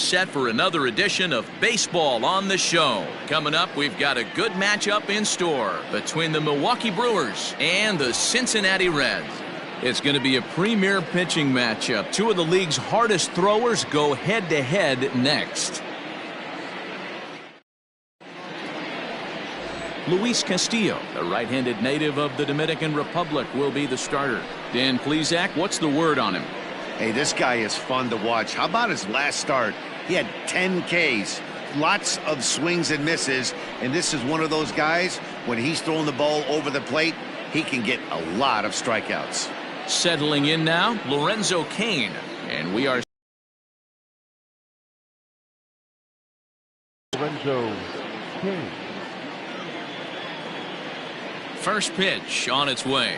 Set for another edition of Baseball on the Show. Coming up, we've got a good matchup in store between the Milwaukee Brewers and the Cincinnati Reds. It's going to be a premier pitching matchup. Two of the league's hardest throwers go head-to-head next. Luis Castillo, the right-handed native of the Dominican Republic, will be the starter. Dan Plesac, what's the word on him? Hey, this guy is fun to watch. How about his last start? He had 10 Ks, lots of swings and misses, and this is one of those guys, when he's throwing the ball over the plate, he can get a lot of strikeouts. Settling in now, Lorenzo Cain, and we are Lorenzo Cain. First pitch on its way.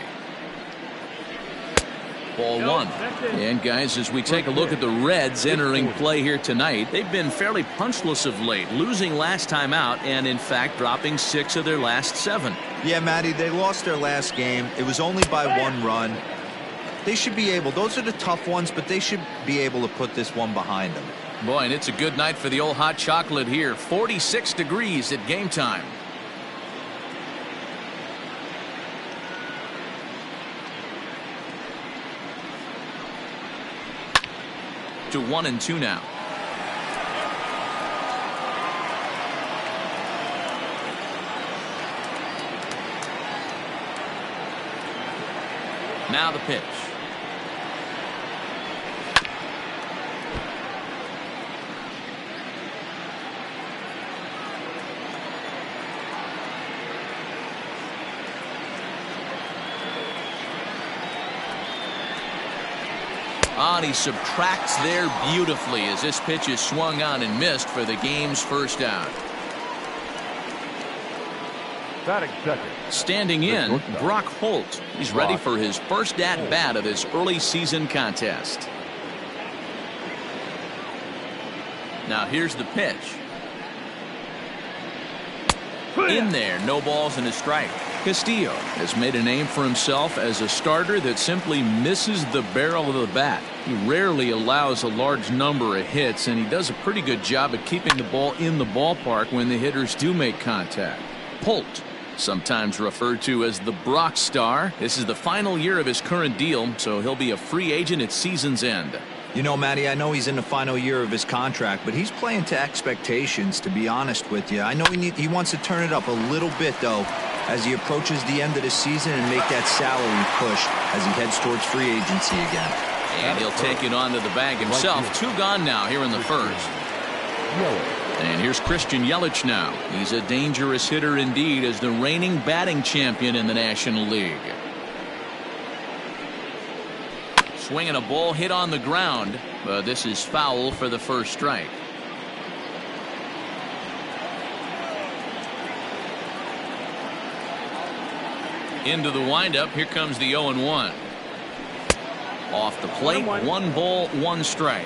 Ball one. And guys, as we take a look at the Reds entering play here tonight, they've been fairly punchless of late, losing last time out and in fact dropping 6 of their last 7. Yeah, Matty, they lost their last game. It was only by 1 run. They should be able, those are the tough ones, but they should be able to put this one behind them. Boy, and it's a good night for the old hot chocolate here. 46 degrees at game time. To 1-2 now. Now the pitch. And he subtracts there beautifully as this pitch is swung on and missed for the game's first out. Batting second. Standing in, Brock Holt. He's ready for his first at-bat of this early season contest. Now here's the pitch. In there, no balls and a strike. Castillo has made a name for himself as a starter that simply misses the barrel of the bat. He rarely allows a large number of hits, and he does a pretty good job at keeping the ball in the ballpark when the hitters do make contact. Holt, sometimes referred to as the Brock Star. This is the final year of his current deal, so he'll be a free agent at season's end. You know, Matty, I know he's in the final year of his contract, but he's playing to expectations, to be honest with you. I know he wants to turn it up a little bit, though, as he approaches the end of the season and make that salary push as he heads towards free agency again. And he'll take it onto the bag himself. 2 gone now here in the first. And here's Christian Yelich now. He's a dangerous hitter indeed as the reigning batting champion in the National League. Swinging a ball hit on the ground, but this is foul for the first strike. Into the windup, here comes the 0-1. Off the plate, 1 ball, 1 strike.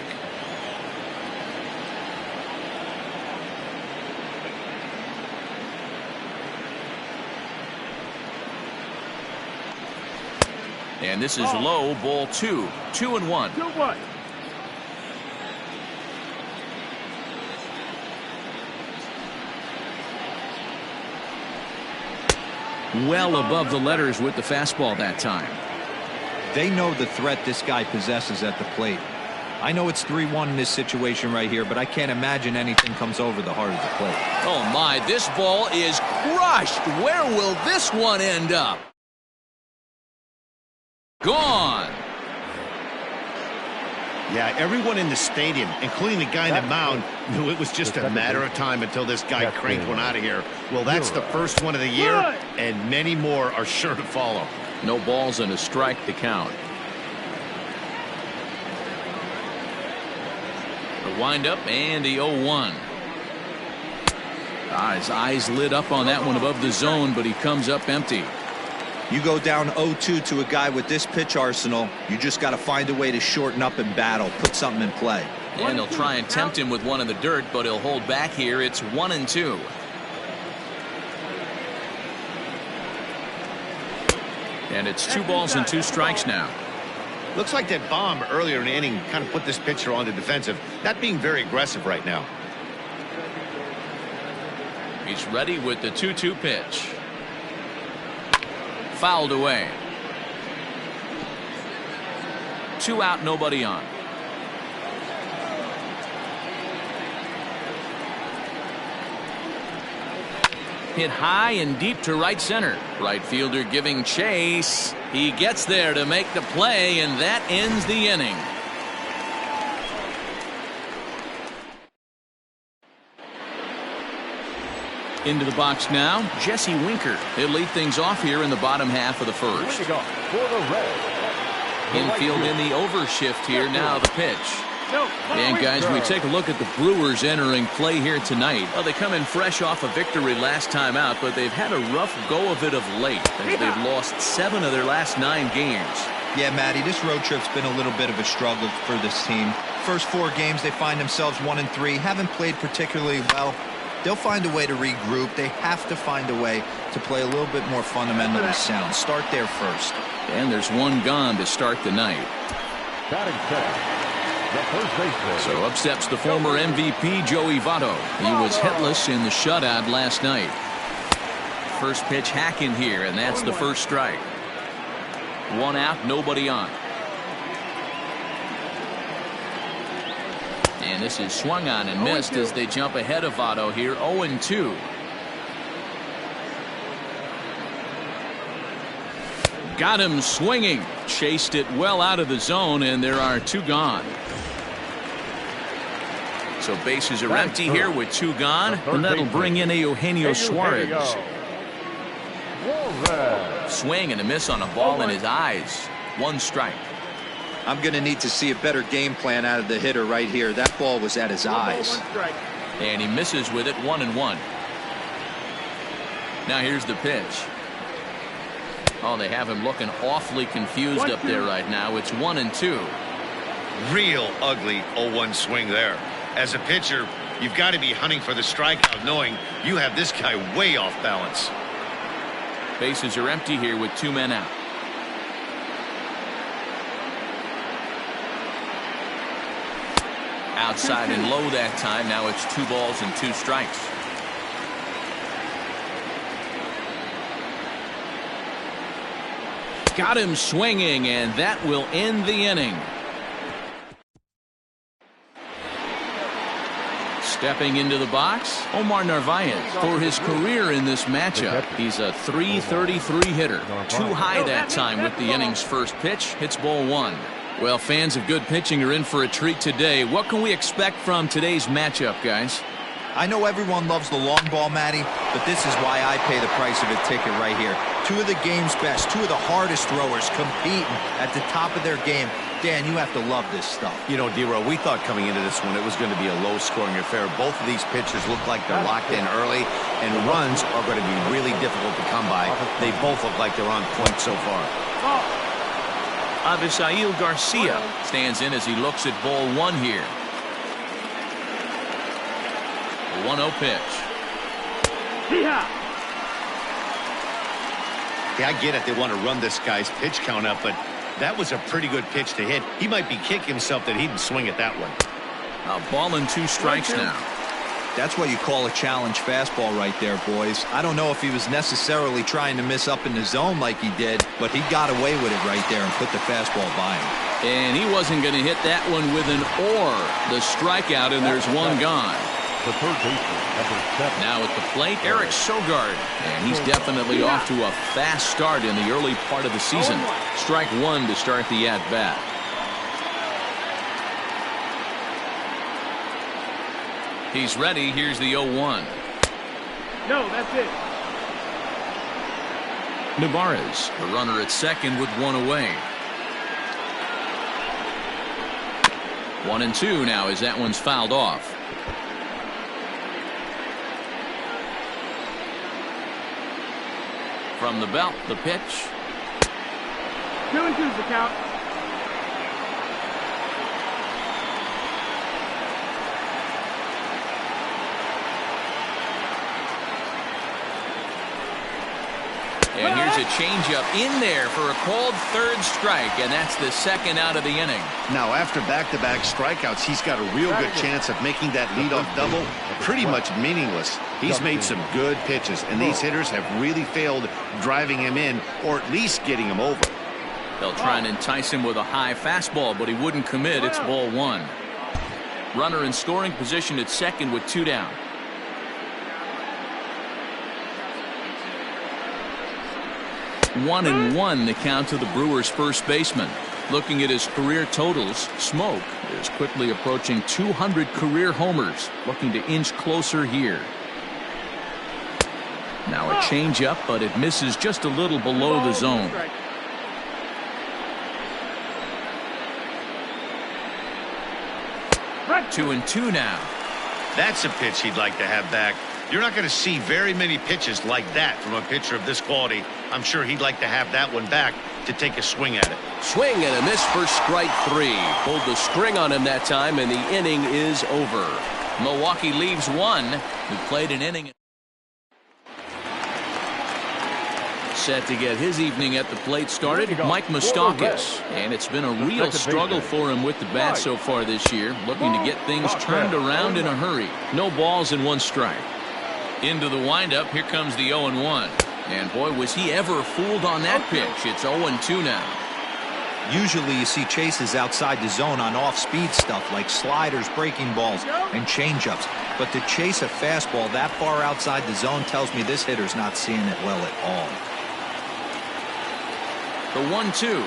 And this is low, ball 2. 2-1. 2-1. Well above the letters with the fastball that time. They know the threat this guy possesses at the plate. I know it's 3-1 in this situation right here, but I can't imagine anything comes over the heart of the plate. Oh my, this ball is crushed. Where will this one end up? Gone. Yeah, everyone in the stadium, including the guy in the mound, knew it was just a matter of time until this guy cranked one out of here. Well, that's the first one of the year, and many more are sure to follow. No balls and a strike to count. The windup and the 0-1. His eyes lit up on that one above the zone, but he comes up empty. You go down 0-2 to a guy with this pitch arsenal, you just got to find a way to shorten up and battle, put something in play. And they'll try and tempt him with one in the dirt, but he'll hold back here. It's 1-2. And it's 2 balls and 2 strikes now. Looks like that bomb earlier in the inning kind of put this pitcher on the defensive, not being very aggressive right now. He's ready with the 2-2 pitch. Fouled away. 2 out, nobody on. Hit high and deep to right center. Right fielder giving chase. He gets there to make the play, and that ends the inning. Into the box now, Jesse Winker. He'll lead things off here in the bottom half of the first. Infield in the overshift here. Now the pitch. And guys, we take a look at the Brewers entering play here tonight. Well, they come in fresh off a victory last time out, but they've had a rough go of it of late as they've lost 7 of their last 9 games. Yeah, Matty, this road trip's been a little bit of a struggle for this team. First 4 games, they find themselves 1-3. Haven't played particularly well. They'll find a way to regroup. They have to find a way to play a little bit more fundamentally sound. Start there first. And there's 1 gone to start the night. Batting second, the first baseman. So up steps the former MVP Joey Votto. He was hitless in the shutout last night. First pitch hacking here, and that's the first strike. 1 out, nobody on. And this is swung on and missed as they jump ahead of Votto here. 0-2. Got him swinging. Chased it well out of the zone, and there are 2 gone. So bases are empty here with 2 gone, and that'll bring in Eugenio Suarez. Swing and a miss on a ball in his eyes. 1 strike. I'm going to need to see a better game plan out of the hitter right here. That ball was at his eyes. And he misses with it. 1-1. Now here's the pitch. Oh, they have him looking awfully confused up there right now. It's 1-2. Real ugly 0-1 swing there. As a pitcher, you've got to be hunting for the strikeout, knowing you have this guy way off balance. Bases are empty here with 2 men out. Outside and low that time. Now it's 2 balls and 2 strikes. Got him swinging, and that will end the inning. Stepping into the box, Omar Narvaez. For his career in this matchup, he's a .333 hitter. Too high that time with the inning's first pitch. Hits ball 1. Well, fans of good pitching are in for a treat today. What can we expect from today's matchup, guys? I know everyone loves the long ball, Matty, but this is why I pay the price of a ticket right here. 2 of the game's best, 2 of the hardest throwers competing at the top of their game. Dan, you have to love this stuff. You know, D-Row, we thought coming into this one it was going to be a low-scoring affair. Both of these pitchers look like they're locked in early, and runs are going to be really difficult to come by. They both look like they're on point so far. Avisail Garcia stands in as he looks at ball 1 here. 1-0 pitch. Yeah, I get it. They want to run this guy's pitch count up, but that was a pretty good pitch to hit. He might be kicking himself that he didn't swing at that one. A ball and 2 strikes now. That's what you call a challenge fastball right there, boys. I don't know if he was necessarily trying to miss up in the zone like he did, but he got away with it right there and put the fastball by him. And he wasn't going to hit that one with an or. The strikeout, and there's 1 gone. The third baseman, number 7. Now at the plate, Eric Sogard. And he's definitely off to a fast start in the early part of the season. Strike 1 to start the at-bat. He's ready. Here's the 0-1. No, that's it. Nevarez, the runner at second with 1 away. 1-2 now as that one's fouled off. From the belt, the pitch. 2-2's the count. And here's a changeup in there for a called third strike, and that's the second out of the inning. Now, after back-to-back strikeouts, he's got a real good chance of making that leadoff double pretty much meaningless. He's made some good pitches, and these hitters have really failed driving him in or at least getting him over. They'll try and entice him with a high fastball, but he wouldn't commit. It's ball one. Runner in scoring position at second with 2 down. One and one the count to the Brewers' first baseman. Looking at his career totals, Smoke is quickly approaching 200 career homers, looking to inch closer here. Now a changeup, but it misses just a little below the zone. 2-2 now. That's a pitch he'd like to have back. You're not going to see very many pitches like that from a pitcher of this quality. I'm sure he'd like to have that one back to take a swing at it. Swing and a miss for strike 3. Pulled the string on him that time, and the inning is over. Milwaukee leaves one who played an inning. Set to get his evening at the plate started, Mike Moustakas. And it's been a real struggle for him with the bat so far this year, looking to get things turned around in a hurry. No balls and 1 strike. Into the windup, here comes the 0-1. And boy, was he ever fooled on that pitch. It's 0-2 now. Usually you see chases outside the zone on off-speed stuff like sliders, breaking balls, and changeups. But to chase a fastball that far outside the zone tells me this hitter's not seeing it well at all. The 1-2.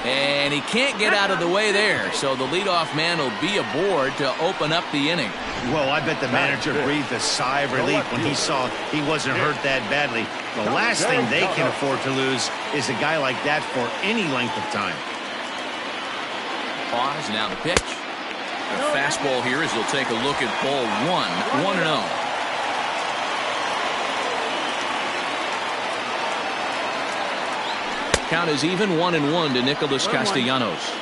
And he can't get out of the way there, so the leadoff man will be aboard to open up the inning. Well, I bet the manager breathed a sigh of relief when he saw he wasn't hurt that badly. The last thing they can afford to lose is a guy like that for any length of time. Pause, now the pitch. A fastball here as they'll take a look at ball 1-0. Count is even 1-1 to Nicholas Castellanos.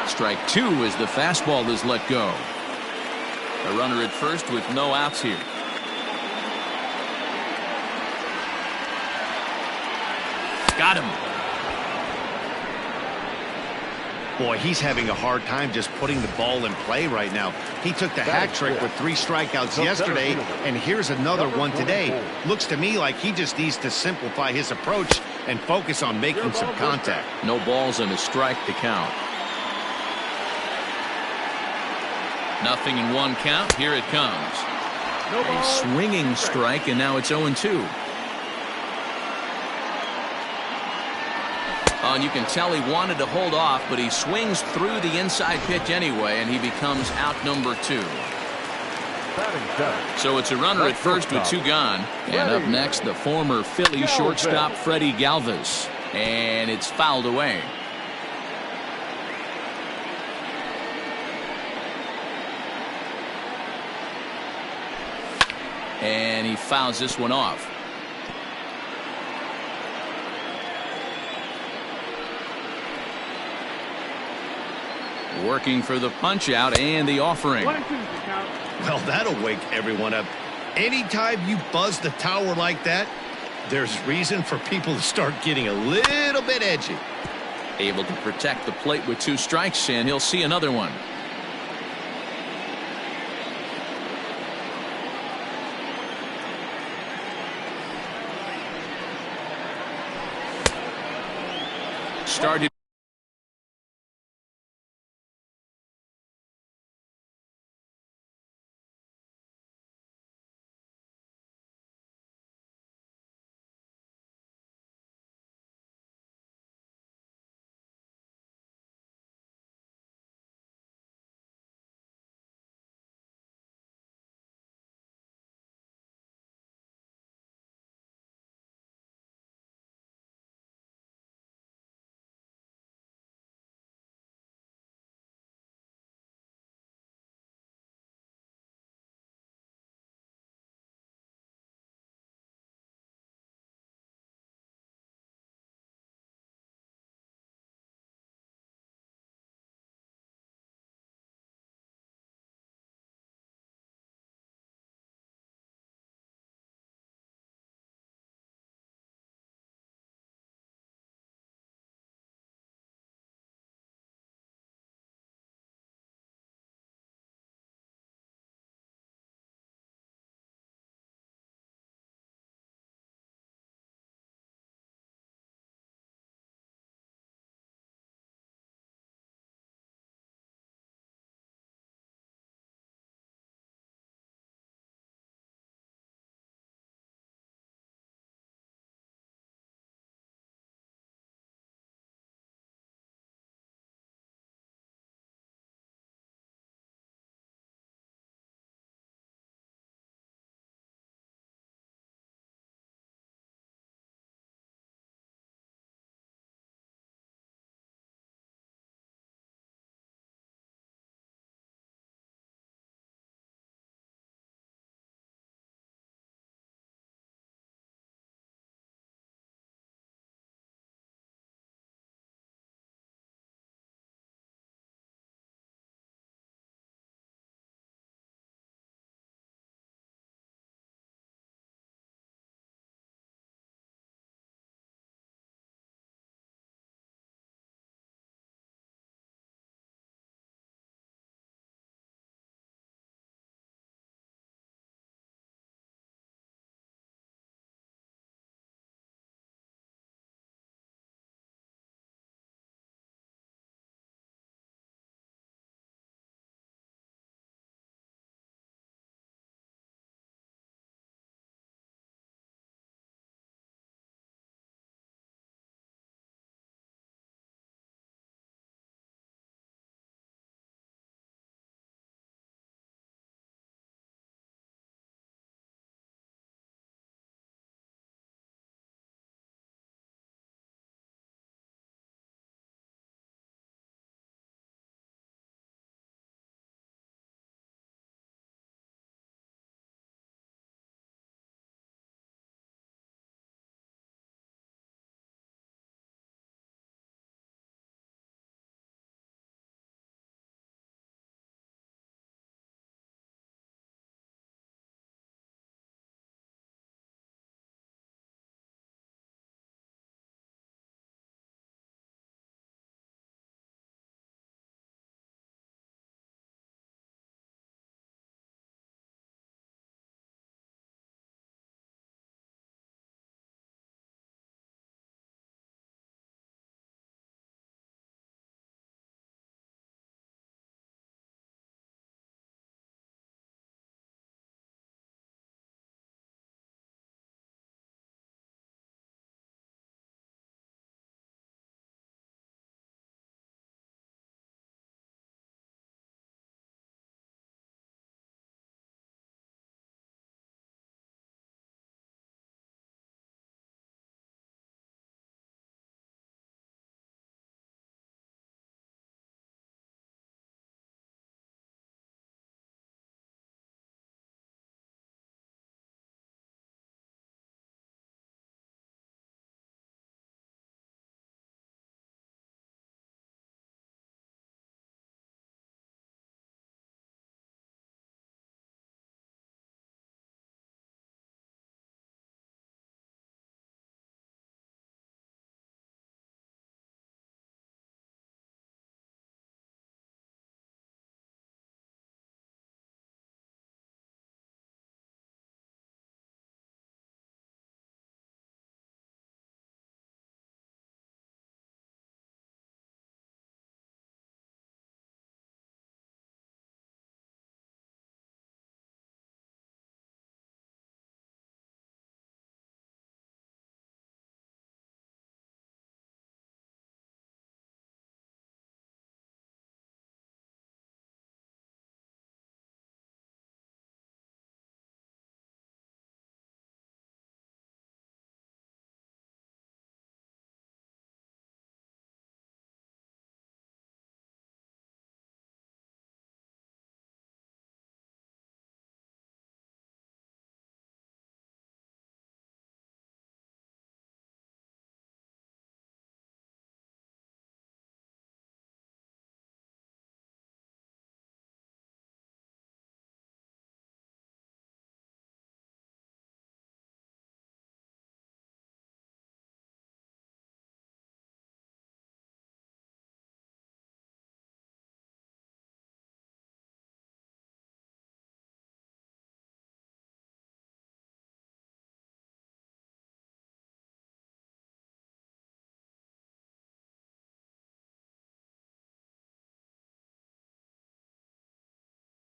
Strike 2 as the fastball is let go. A runner at first with no outs here. Got him. Boy, he's having a hard time just putting the ball in play right now. He took the hat trick with 3 strikeouts yesterday, and here's another one today. Looks to me like he just needs to simplify his approach and focus on making some contact. No balls and a strike to count. Nothing in 1 count. Here it comes. A swinging strike, and now it's 0-2. And you can tell he wanted to hold off, but he swings through the inside pitch anyway, and he becomes out number 2. So it's a runner at first with 2 gone. And up next, the former Philly shortstop Freddie Galvis. And it's fouled away. And he fouls this one off. Working for the punch out and the offering. Well, that'll wake everyone up. Anytime you buzz the tower like that, there's reason for people to start getting a little bit edgy. Able to protect the plate with 2 strikes, and he'll see another one. Started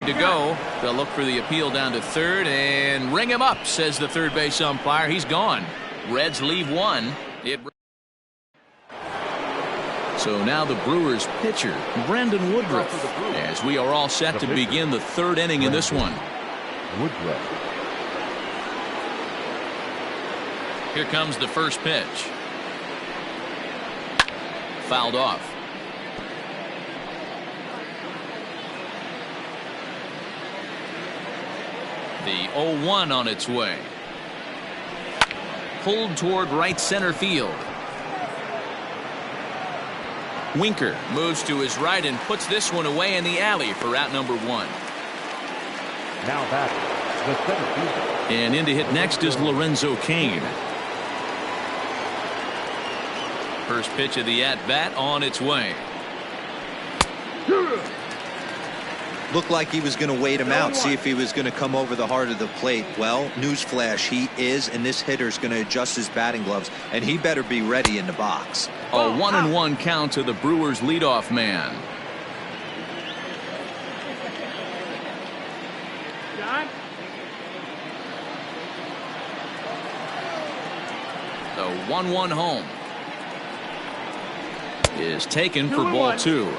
To go. They'll look for the appeal down to third and ring him up, says the third base umpire. He's gone. Reds leave one. So now the Brewers pitcher, Brandon Woodruff, as we are all set to begin the third inning in this one. Woodruff. Here comes the first pitch. Fouled off. The 0-1 on its way. Pulled toward right center field. Winker moves to his right and puts this one away in the alley for out number one. Now back, the center fielder. And in to hit next is Lorenzo Cain. First pitch of the at-bat on its way. Looked like he was going to wait him out, see if he was going to come over the heart of the plate. Well, newsflash, he is, and this hitter's going to adjust his batting gloves, and he better be ready in the box. A 1-1 count to the Brewers leadoff man. John? The 1-1 home is taken for ball two.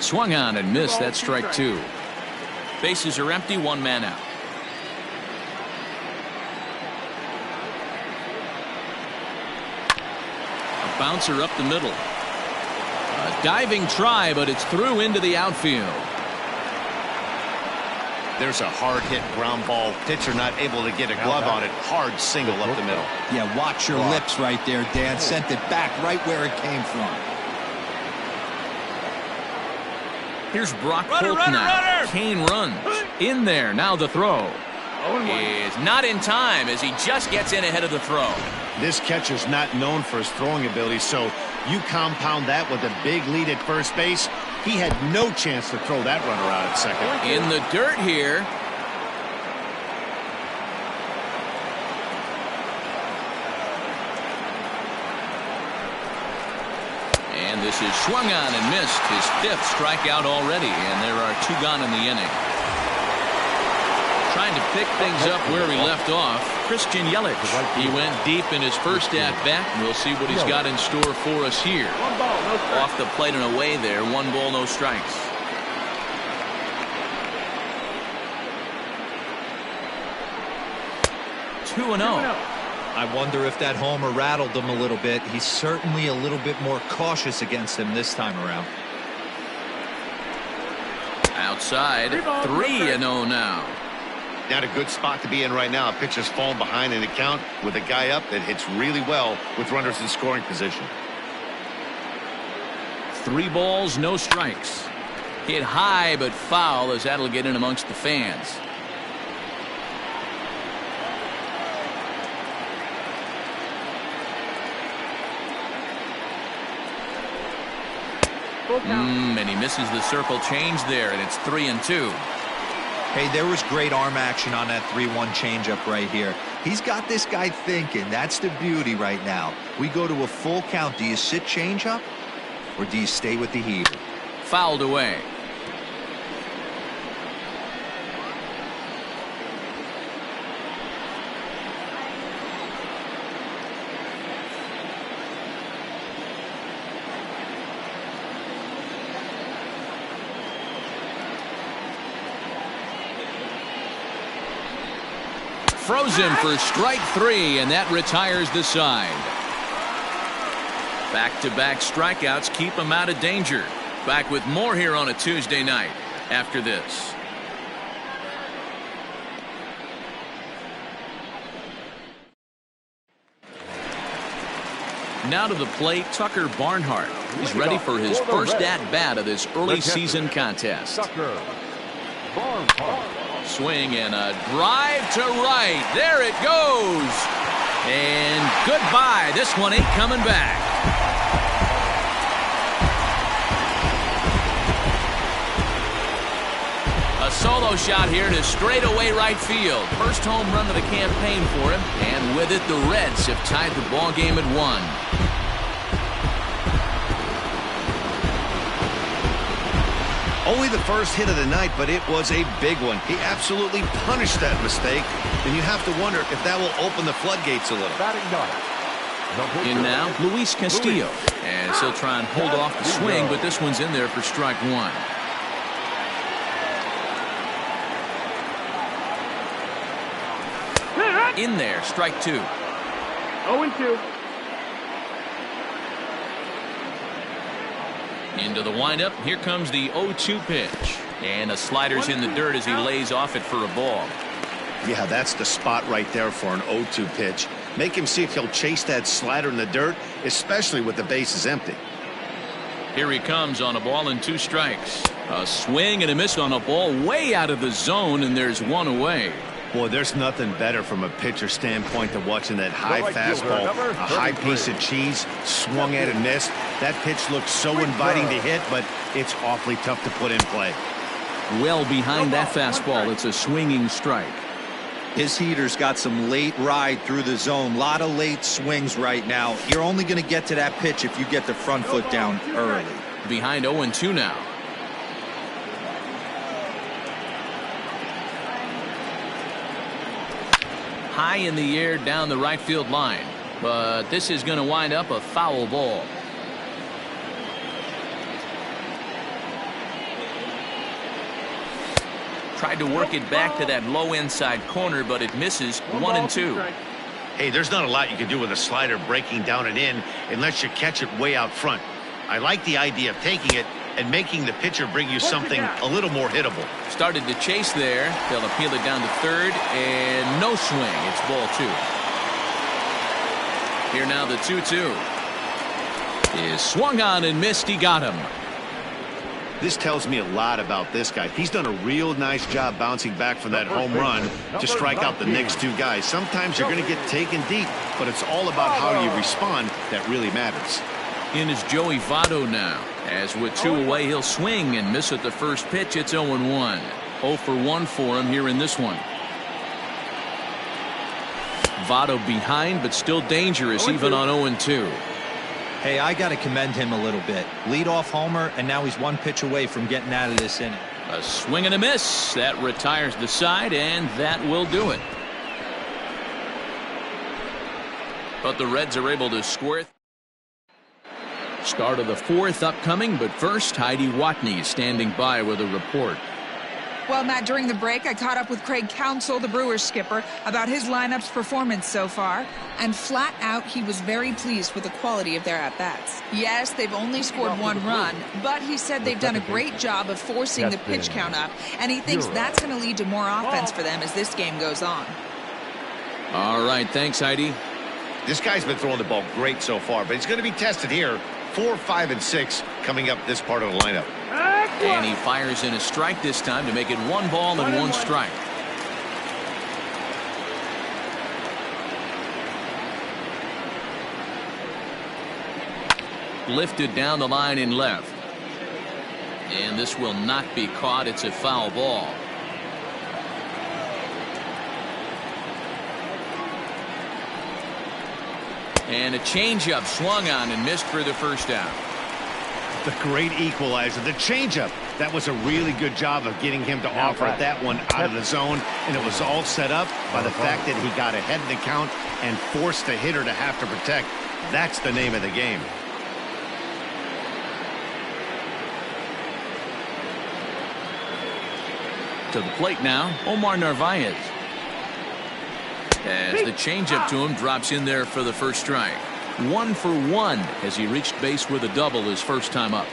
Swung on and missed. That strike two. Bases are empty. One man out. A bouncer up the middle. A diving try, but it's through into the outfield. There's a hard hit ground ball. Pitcher not able to get a glove on it. Hard single up the middle. Yeah, watch your lips right there, Dan. Sent it back right where it came from. Here's Brock Holt now. Cain runs. In there. Now the throw. Is not in time as he just gets in ahead of the throw. This catcher's not known for his throwing ability, so you compound that with a big lead at first base. He had no chance to throw that runner out at second. In the dirt here. And this is swung on and missed. His fifth strikeout already, and there are two gone in the inning. Trying to pick things up where he left off, Christian Yelich. He went deep in his first at-bat. We'll see what he's got in store for us here. Off the plate and away there. 1 ball, no strikes. Two and 0. I wonder if that homer rattled him a little bit. He's certainly a little bit more cautious against him this time around. Outside, 3-0 now. Not a good spot to be in right now. A pitcher's falling behind in the count with a guy up that hits really well with runners in scoring position. 3 balls, no strikes. Hit high but foul as that'll get in amongst the fans. And he misses the circle change there, and it's 3-2. Hey, there was great arm action on that 3-1 changeup right here. He's got this guy thinking. That's the beauty right now. We go to a full count. Do you sit changeup, or do you stay with the heater? Fouled away. Frozen for strike 3, and that retires the side. Back-to-back strikeouts keep him out of danger. Back with more here on a Tuesday night after this. Now to the plate, Tucker Barnhart. He's ready for his first at-bat of this early season contest. Tucker Barnhart. Swing and a drive to right. There it goes. And goodbye. This one ain't coming back. A solo shot here to straightaway right field. First home run of the campaign for him. And with it, the Reds have tied the ball game at 1. Only the first hit of the night, but it was a big one. He absolutely punished that mistake. And you have to wonder if that will open the floodgates a little. Batting ninth. In now, Luis Castillo. And he'll try and hold off the swing, but this one's in there for strike 1. In there, strike 2. 0-2. Into the windup. Here comes the 0-2 pitch. And a slider's in the dirt as he lays off it for a ball. Yeah, that's the spot right there for an 0-2 pitch. Make him see if he'll chase that slider in the dirt, especially with the bases empty. Here he comes on a ball and 2 strikes. A swing and a miss on a ball way out of the zone, and there's 1 away. Boy, there's nothing better from a pitcher standpoint than watching that high fastball, a high piece of cheese, swung at and missed. That pitch looks so inviting to hit, but it's awfully tough to put in play. Well behind that fastball, it's a swinging strike. His heater's got some late ride through the zone. A lot of late swings right now. You're only going to get to that pitch if you get the front foot down early. Behind 0-2 now. High in the air down the right field line. But this is going to wind up a foul ball. Tried to work it back to that low inside corner, but it misses. 1-2. Hey, there's not a lot you can do with a slider breaking down and in unless you catch it way out front. I like the idea of taking it and making the pitcher bring you something a little more hittable. Started to chase there. They'll appeal it down to third, and no swing. It's ball 2. Here now the 2-2 is swung on and missed. He got him. This tells me a lot about this guy. He's done a real nice job bouncing back from that home run to strike out the next 2 guys. Sometimes you're going to get taken deep, but it's all about how you respond that really matters. In is Joey Votto now. As with 2 away, he'll swing and miss at the first pitch. It's 0-1. 0 for 1 for him here in this one. Votto behind, but still dangerous even on 0-2. Hey, I got to commend him a little bit. Leadoff homer, and now he's 1 pitch away from getting out of this inning. A swing and a miss. That retires the side, and that will do it. But the Reds are able to square. Start of the 4th upcoming, but first, Heidi Watney is standing by with a report. Well, Matt, during the break, I caught up with Craig Counsell, the Brewers skipper, about his lineup's performance so far. And flat out, he was very pleased with the quality of their at-bats. Yes, they've only scored 1 run, but he said they've done a great job of forcing the pitch count up, and he thinks that's going to lead to more offense for them as this game goes on. All right, thanks, Heidi. This guy's been throwing the ball great so far, but he's going to be tested here. 4, 5, and 6 coming up this part of the lineup. And he fires in a strike this time to make it 1 ball and 1 strike. Lifted down the line in left. And this will not be caught. It's a foul ball. And a changeup swung on and missed for the first out. The great equalizer, the changeup. That was a really good job of getting him to offer that one out of the zone, and it was all set up by the fact that he got ahead in the count and forced the hitter to have to protect. That's the name of the game. To the plate now, Omar Narvaez. As the changeup to him drops in there for the first strike. 1 for 1 as he reached base with a double his first time up.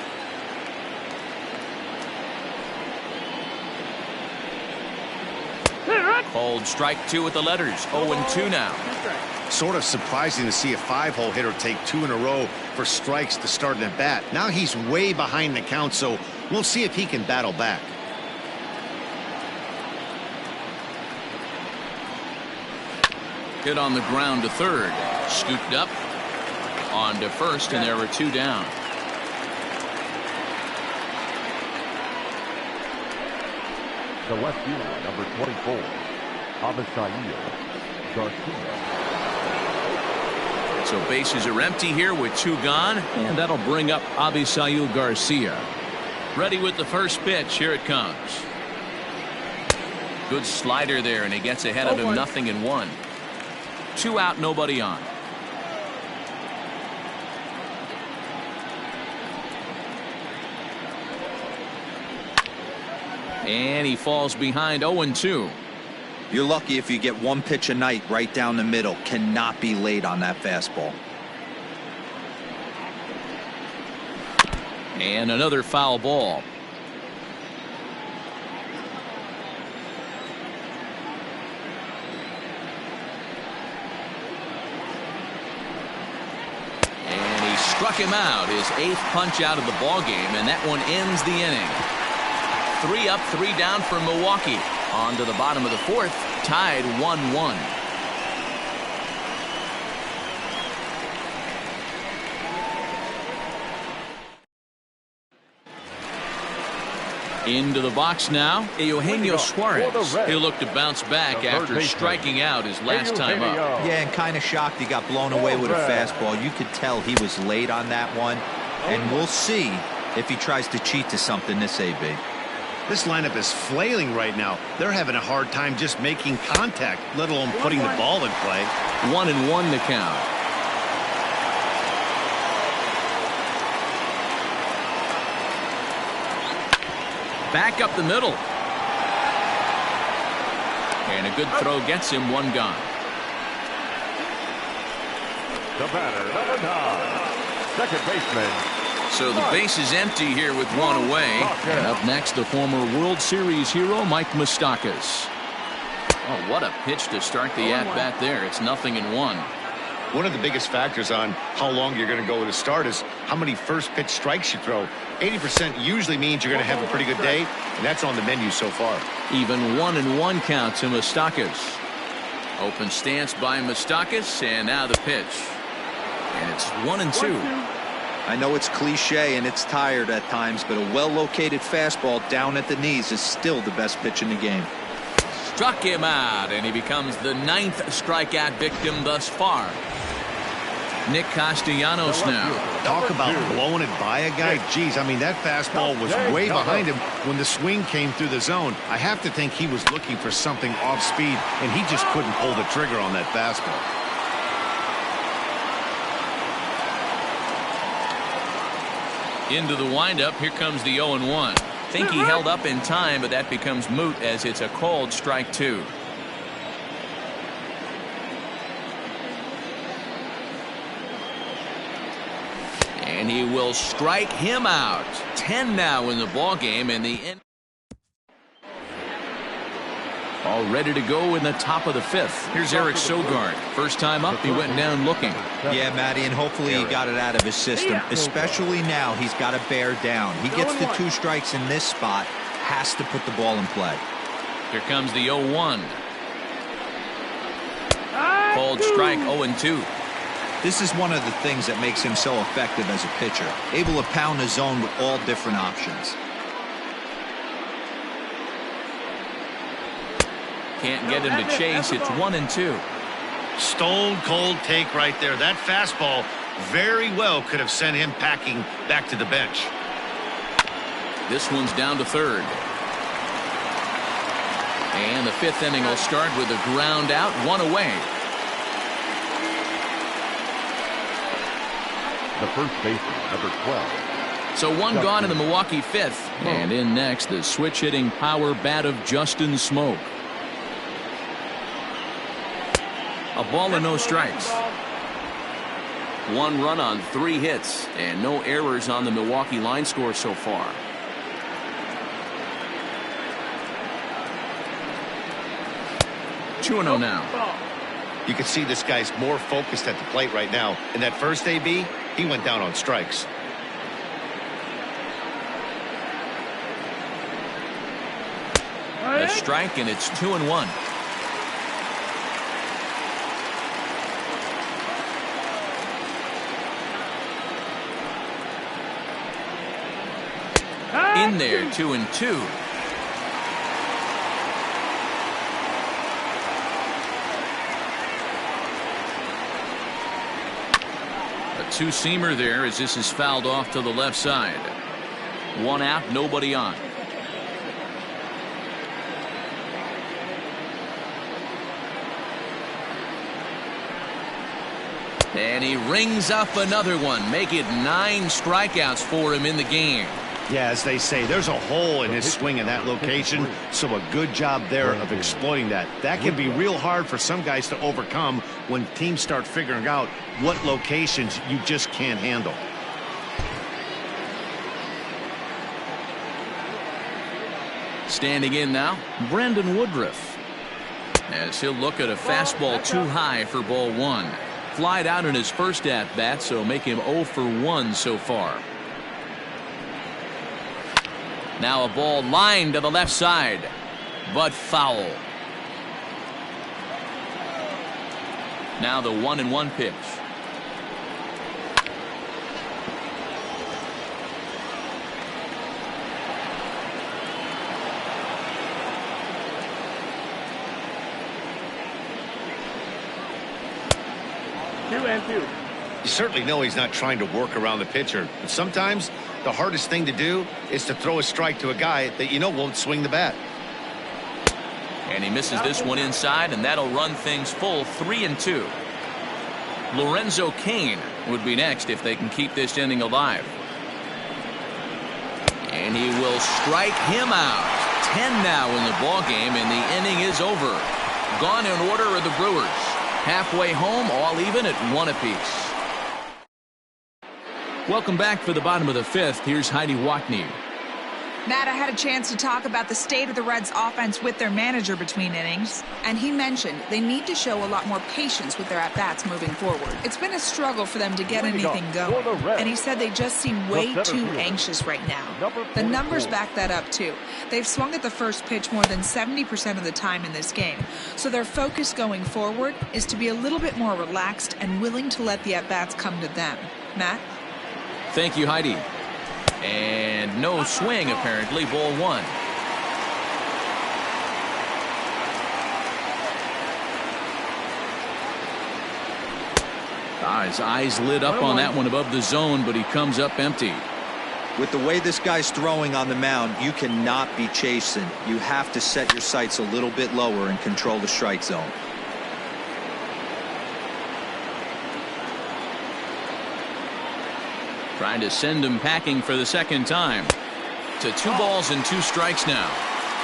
Called strike 2 with the letters. 0-2 now. Sort of surprising to see a 5-hole hitter take 2 in a row for strikes to start an at-bat. Now he's way behind the count, so we'll see if he can battle back. Hit on the ground to third. Scooped up. On to first, and there were 2 down. The left fielder, number 24, Garcia. So bases are empty here with 2 gone, and that'll bring up Avisail Garcia. Ready with the first pitch. Here it comes. Good slider there, and he gets ahead of him. 0-1. 2 out, nobody on. And he falls behind. 0-2. You're lucky if you get 1 pitch a night right down the middle. Cannot be late on that fastball. And another foul ball. And he struck him out. His 8th punch out of the ball game, and that one ends the inning. 3 up, 3 down for Milwaukee. On to the bottom of the 4th, tied 1-1. Into the box now, Eugenio Suarez. He'll look to bounce back after striking out his last time up. Yeah, and kind of shocked he got blown away with a fastball. You could tell he was late on that one. And we'll see if he tries to cheat to something this AB. This lineup is flailing right now. They're having a hard time just making contact, let alone putting the ball in play. 1-1 the count. Back up the middle. And a good throw gets him. 1 gone. The batter, number 9, second baseman. So the base is empty here with 1 away. And up next, the former World Series hero, Mike Moustakas. Oh, what a pitch to start the at-bat there. It's 0-1. One of the biggest factors on how long you're going to go with a start is how many first pitch strikes you throw. 80% usually means you're going to have a pretty good day, and that's on the menu so far. Even 1-1 count to Moustakas. Open stance by Moustakas, and now the pitch. And it's 1-2. I know it's cliche and it's tired at times, but a well-located fastball down at the knees is still the best pitch in the game. Struck him out, and he becomes the 9th strikeout victim thus far. Nick Castellanos now. Talk about blowing it by a guy. Geez, I mean, that fastball was way behind him when the swing came through the zone. I have to think he was looking for something off speed, and he just couldn't pull the trigger on that fastball. Into the windup. Here comes the 0-1. Think he held up in time, but that becomes moot as it's a called strike 2. And he will strike him out. 10 now in the ball game, and the end. All ready to go in the top of the 5th. Here's Eric Sogard. First time up, he went down looking. Yeah, Matty, and hopefully he got it out of his system. Especially now, he's got to bear down. He gets the 2 strikes in this spot, has to put the ball in play. Here comes the 0-1. Called strike. 0-2. This is one of the things that makes him so effective as a pitcher. Able to pound the zone with all different options. Can't get him to chase. It's 1-2. Stone cold take right there. That fastball very well could have sent him packing back to the bench. This one's down to 3rd. And the 5th inning will start with a ground out. 1 away. The first baseman, number 12. So 1 gone in the Milwaukee 5th. And in next, the switch-hitting power bat of Justin Smoke. A ball and no strikes. 1 run on 3 hits, and no errors on the Milwaukee line score so far. Two 2-0 now. You can see this guy's more focused at the plate right now. In that first AB, he went down on strikes. A strike, and it's 2-1. In there, 2-2. Two-seamer there as this is fouled off to the left side. One out, nobody on. And he rings up another one. Make it 9 strikeouts for him in the game. Yeah, as they say, there's a hole in his swing in that location, so a good job there of exploiting that. That can be real hard for some guys to overcome when teams start figuring out what locations you just can't handle. Standing in now, Brandon Woodruff. As he'll look at a fastball too high for ball 1. Flied out in his first at-bat, so make him 0 for 1 so far. Now a ball lined to the left side, but foul. Now the 1-1 pitch. You certainly know he's not trying to work around the pitcher, but sometimes the hardest thing to do is to throw a strike to a guy that you know won't swing the bat. And he misses this one inside, and that'll run things full 3-2. Lorenzo Cain would be next if they can keep this inning alive. And he will strike him out. 10 now in the ball game, and the inning is over. Gone in order are the Brewers. Halfway home, all even at 1 apiece. Welcome back for the bottom of the 5th. Here's Heidi Watney. Matt, I had a chance to talk about the state of the Reds offense with their manager between innings, and he mentioned they need to show a lot more patience with their at-bats moving forward. It's been a struggle for them to get anything going, and he said they just seem way too anxious right now. The numbers back that up, too. They've swung at the first pitch more than 70% of the time in this game, so their focus going forward is to be a little bit more relaxed and willing to let the at-bats come to them. Matt? Thank you, Heidi. And no swing, apparently. Ball 1. His eyes lit up on that one above the zone, but he comes up empty. With the way this guy's throwing on the mound, you cannot be chasing. You have to set your sights a little bit lower and control the strike zone. Trying to send him packing for the second time. To 2 balls and 2 strikes now.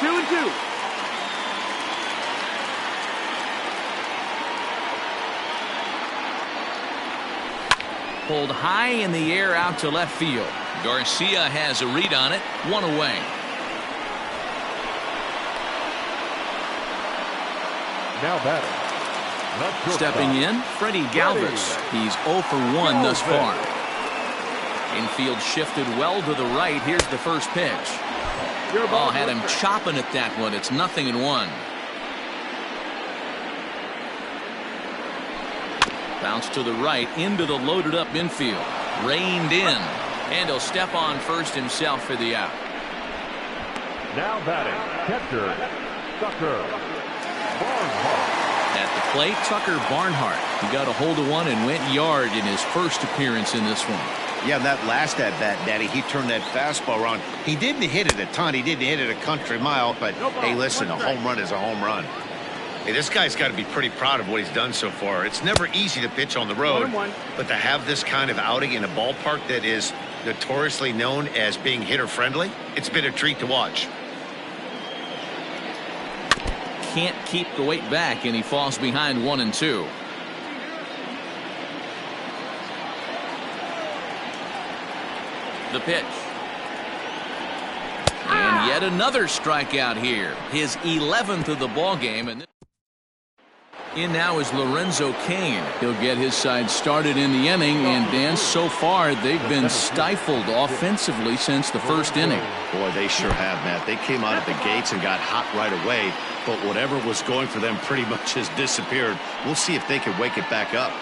2-2. Pulled high in the air out to left field. Garcia has a read on it. 1 away. Now batting. Stepping in, Freddie Galvis. He's 0 for 1 thus far. Infield shifted well to the right. Here's the first pitch. Oh, had him chopping at that one. It's 0-1. Bounce to the right into the loaded up infield. Reined in. And he'll step on first himself for the out. Now batting. Catcher. Tucker Barnhart. At the plate, Tucker Barnhart. He got a hold of one and went yard in his first appearance in this one. Yeah, that last at-bat, Daddy, he turned that fastball around. He didn't hit it a ton. He didn't hit it a country mile. But, hey, listen, a home run is a home run. Hey, this guy's got to be pretty proud of what he's done so far. It's never easy to pitch on the road. But to have this kind of outing in a ballpark that is notoriously known as being hitter-friendly, it's been a treat to watch. Can't keep the weight back, and he falls behind 1-2. The pitch. And yet another strikeout here. His 11th of the ball game. And in now is Lorenzo Cain. He'll get his side started in the inning. And Dan, so far they've been stifled offensively since the first inning. Boy, they sure have, Matt. They came out of the gates and got hot right away. But whatever was going for them pretty much has disappeared. We'll see if they can wake it back up.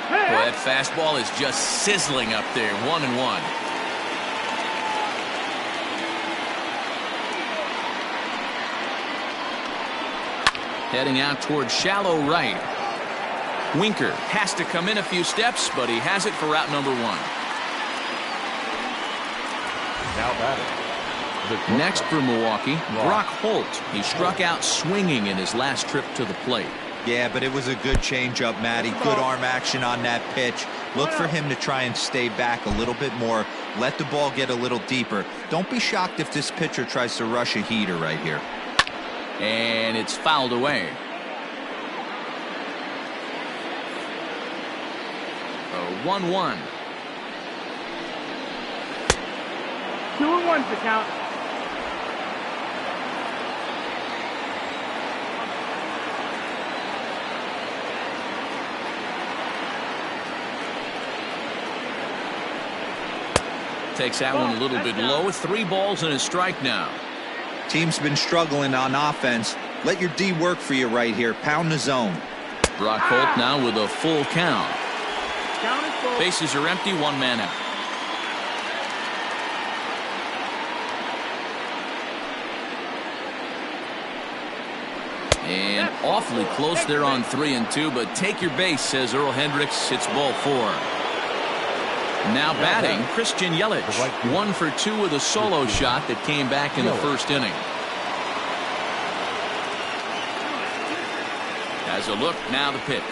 Boy, that fastball is just sizzling up there. 1-1. Heading out towards shallow right. Winker has to come in a few steps, but he has it for route number 1. Now batting. Next for Milwaukee, Brock Holt. He struck out swinging in his last trip to the plate. Yeah, but it was a good changeup, Matty. Good arm action on that pitch. Look for him to try and stay back a little bit more. Let the ball get a little deeper. Don't be shocked if this pitcher tries to rush a heater right here. And it's fouled away. 1-1. 2-1's the count. Takes that one a little bit low. 3 balls and a strike now. Team's been struggling on offense. Let your D work for you right here. Pound the zone. Brock Holt now with a full count. Count is full. Bases are empty, 1 man out. And awfully close there on 3-2, but take your base, says Earl Hendricks. It's ball 4. Now batting, Christian Yelich. 1 for 2 with a solo shot that came back in the first inning. As a look, now the pitch.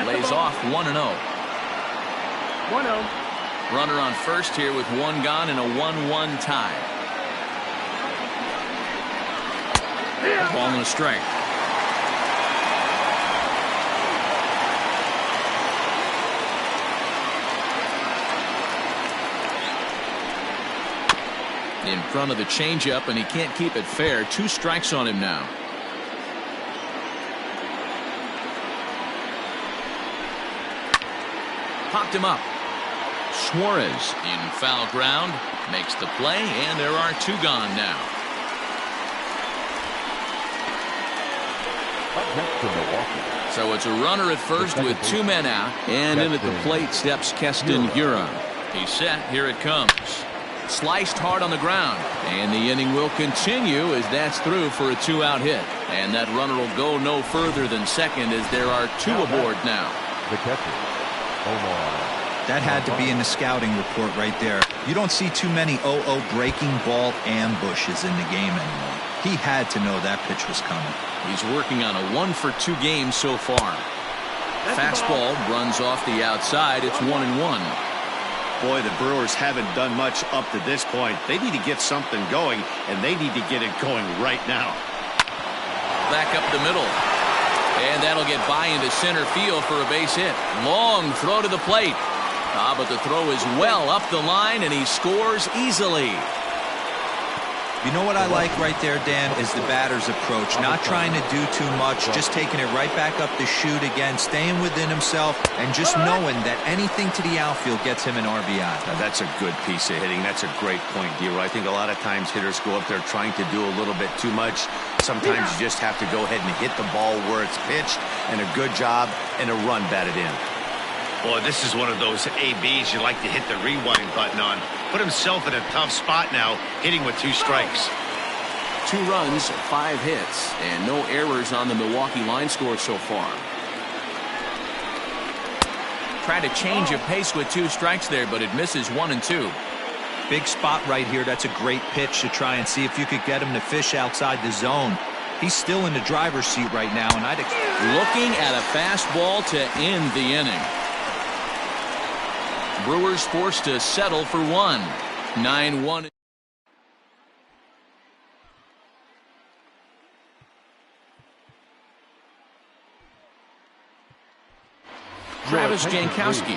Lays off 1-0. 1-0. Runner on first here with 1 gone and a 1-1 tie. Ball and a strike. In front of the changeup, and he can't keep it fair. 2 strikes on him now. Popped him up. Suarez in foul ground makes the play, and there are 2 gone now. Up next for Milwaukee. So it's a runner at first with 2 men out, and in at the plate steps Keston Hiura. He's set. Here it comes. Sliced hard on the ground, and the inning will continue as that's through for a 2-out hit. And that runner will go no further than second as there are 2 aboard now. The catcher, Omar. That had to be in the scouting report right there. You don't see too many 0-0 breaking ball ambushes in the game anymore. He had to know that pitch was coming. He's working on a 1 for 2 game so far. Fastball runs off the outside. It's 1-1. Boy, the Brewers haven't done much up to this point. They need to get something going, and they need to get it going right now. Back up the middle. And that'll get by into center field for a base hit. Long throw to the plate. But the throw is well up the line, and he scores easily. You know what I like right there, Dan, is the batter's approach. Not trying to do too much, just taking it right back up the chute again, staying within himself, and just knowing that anything to the outfield gets him an RBI. Now, that's a good piece of hitting. That's a great point, Dero. I think a lot of times hitters go up there trying to do a little bit too much. Sometimes you just have to go ahead and hit the ball where it's pitched, and a good job and a run batted in. Boy, this is one of those ABs you like to hit the rewind button on. Put himself in a tough spot now, hitting with 2 strikes. 2 runs, 5 hits, and no errors on the Milwaukee line score so far. Try to change a pace with 2 strikes there, but it misses 1 and 2. Big spot right here. That's a great pitch to try and see if you could get him to fish outside the zone. He's still in the driver's seat right now, and looking at a fastball to end the inning. Brewers forced to settle for 1. 9-1. Travis Jankowski.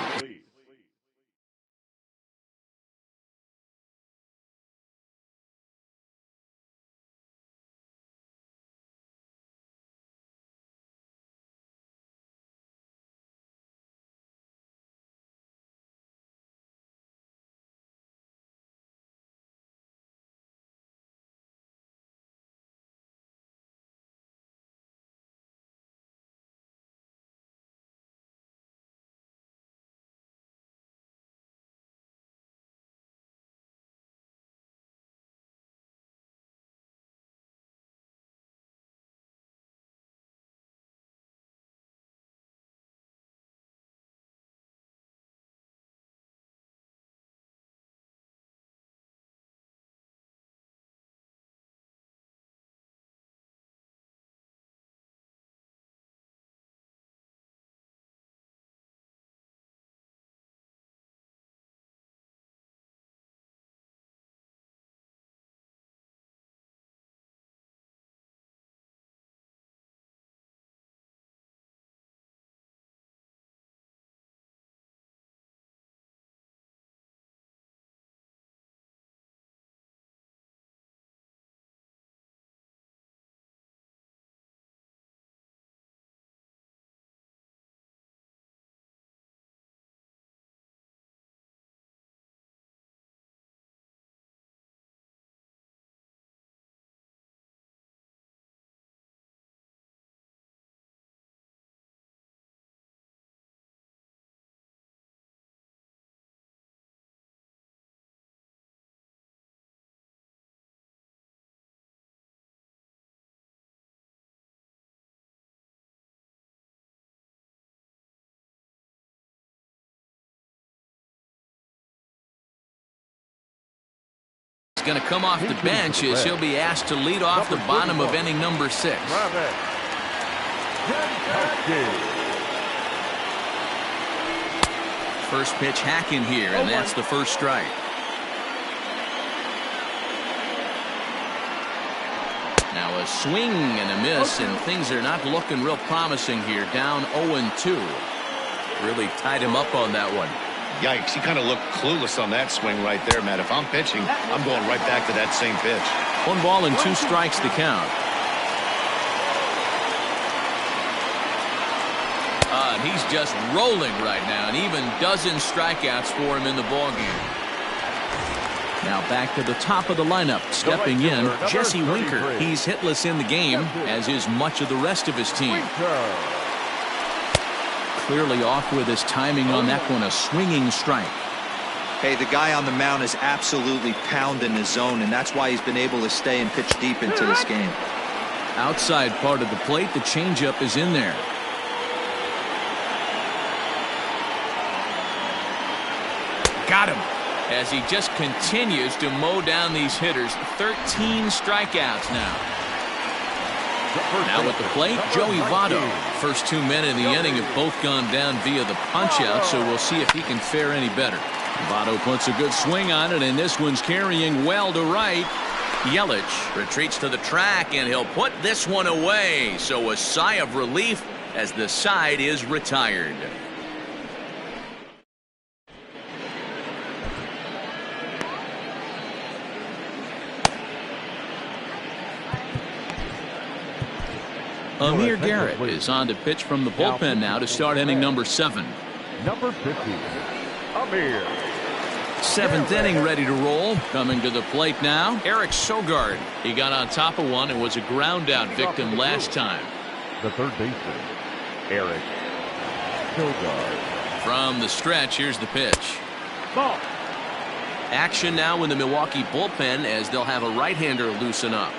He's going to come off the bench as he'll be asked to lead off the bottom of inning number 6. First pitch hacking here, and that's the first strike. Now a swing and a miss, and things are not looking real promising here. Down 0-2. Really tied him up on that one. Yikes, he kind of looked clueless on that swing right there, Matt. If I'm pitching, I'm going right back to that same pitch. 1 ball and 2 strikes to count. And he's just rolling right now, and even dozen strikeouts for him in the ballgame. Now back to the top of the lineup. Stepping in, Jesse Winker. He's hitless in the game, as is much of the rest of his team. Clearly off with his timing on that one, a swinging strike. Hey, the guy on the mound is absolutely pounding his zone, and that's why he's been able to stay and pitch deep into this game. Outside part of the plate, the changeup is in there. Got him. As he just continues to mow down these hitters. 13 strikeouts now. Now at the plate, Joey Votto. First 2 men in the inning have both gone down via the punch-out, so we'll see if he can fare any better. Votto puts a good swing on it, and this one's carrying well to right. Yelich retreats to the track, and he'll put this one away. So a sigh of relief as the side is retired. Amir Garrett is on to pitch from the bullpen now to start inning number 7. Number 50, Amir. 7th inning ready to roll. Coming to the plate now, Eric Sogard. He got on top of one and was a ground out victim last time. The third baseman, Eric Sogard. From the stretch, here's the pitch. Ball. Action now in the Milwaukee bullpen as they'll have a right-hander loosen up.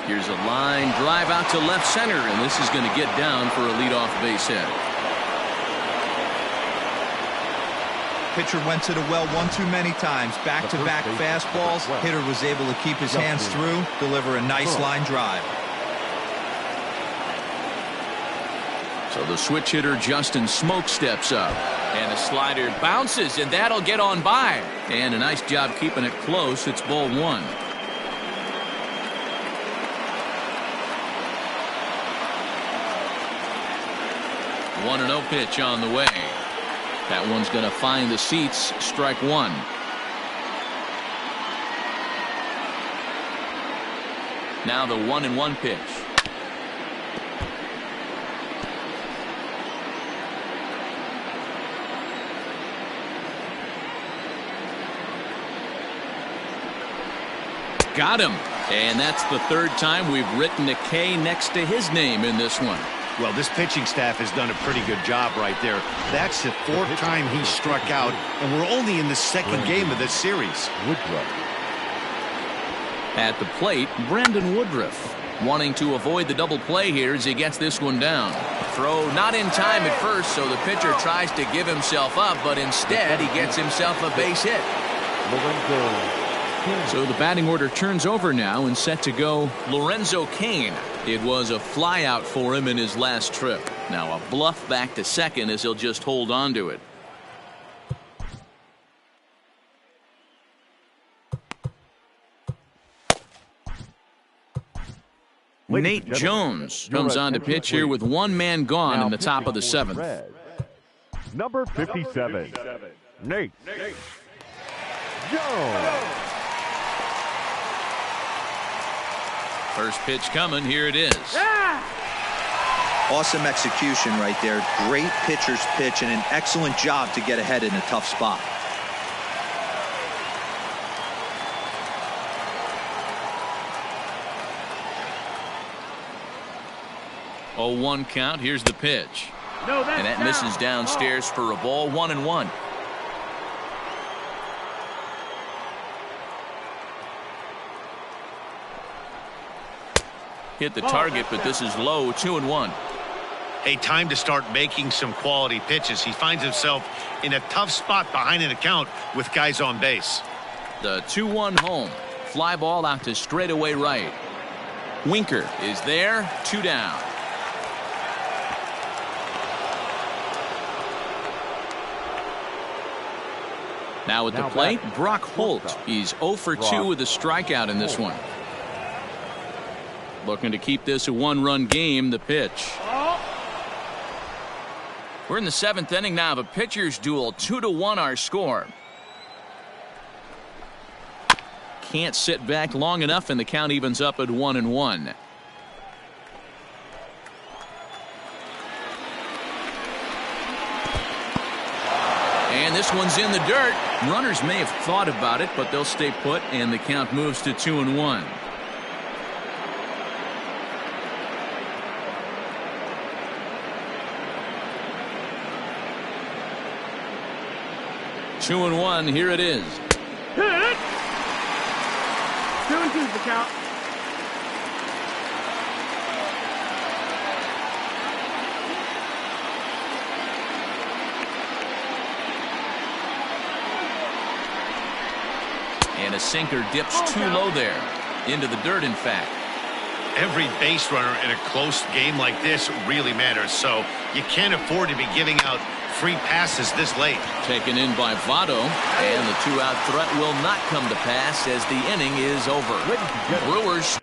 Here's a line drive out to left center, and this is going to get down for a leadoff base hit. Pitcher went to the well one too many times. Back-to-back fastballs. Hitter was able to keep his hands through, deliver a nice line drive. So the switch hitter Justin Smoke steps up, and a slider bounces, and that'll get on by. And a nice job keeping it close. It's ball 1. 1-0 pitch on the way. That one's going to find the seats. Strike 1. Now the 1-1 pitch. Got him. And that's the 3rd time we've written a K next to his name in this one. Well, this pitching staff has done a pretty good job right there. That's the 4th time he struck out, and we're only in the 2nd game of this series. At the plate, Brandon Woodruff wanting to avoid the double play here as he gets this one down. Throw not in time at first, so the pitcher tries to give himself up, but instead he gets himself a base hit. So the batting order turns over now and set to go Lorenzo Cain. It was a flyout for him in his last trip. Now a bluff back to second as he'll just hold on to it. Nate Jones comes on to pitch here with 1 man gone in the top of the 7th. Number 57, Nate Jones. First pitch coming. Here it is. Awesome execution right there. Great pitcher's pitch and an excellent job to get ahead in a tough spot. Oh, 1 count. Here's the pitch. And that misses downstairs for a ball. 1-1. Hit the target, but this is low. 2-1. Hey, time to start making some quality pitches. He finds himself in a tough spot behind an account with guys on base. The 2-1 home. Fly ball out to straightaway right. Winker is there. 2 down. Now at the plate, Brock Holt. He's 0 for 2 with a strikeout in this one. Looking to keep this a 1-run game. The pitch. We're in the 7th inning now of a pitcher's duel. 2-1 our score. Can't sit back long enough, and the count evens up at 1-1. And this one's in the dirt. Runners may have thought about it, but they'll stay put, and the count moves to 2-1. Two and one. Here it is. Hit! 2-2's the count. And a sinker dips too low there. Into the dirt, in fact. Every base runner in a close game like this really matters, so you can't afford to be giving out free passes this late. Taken in by Votto, and the 2-out threat will not come to pass as the inning is over. Brewers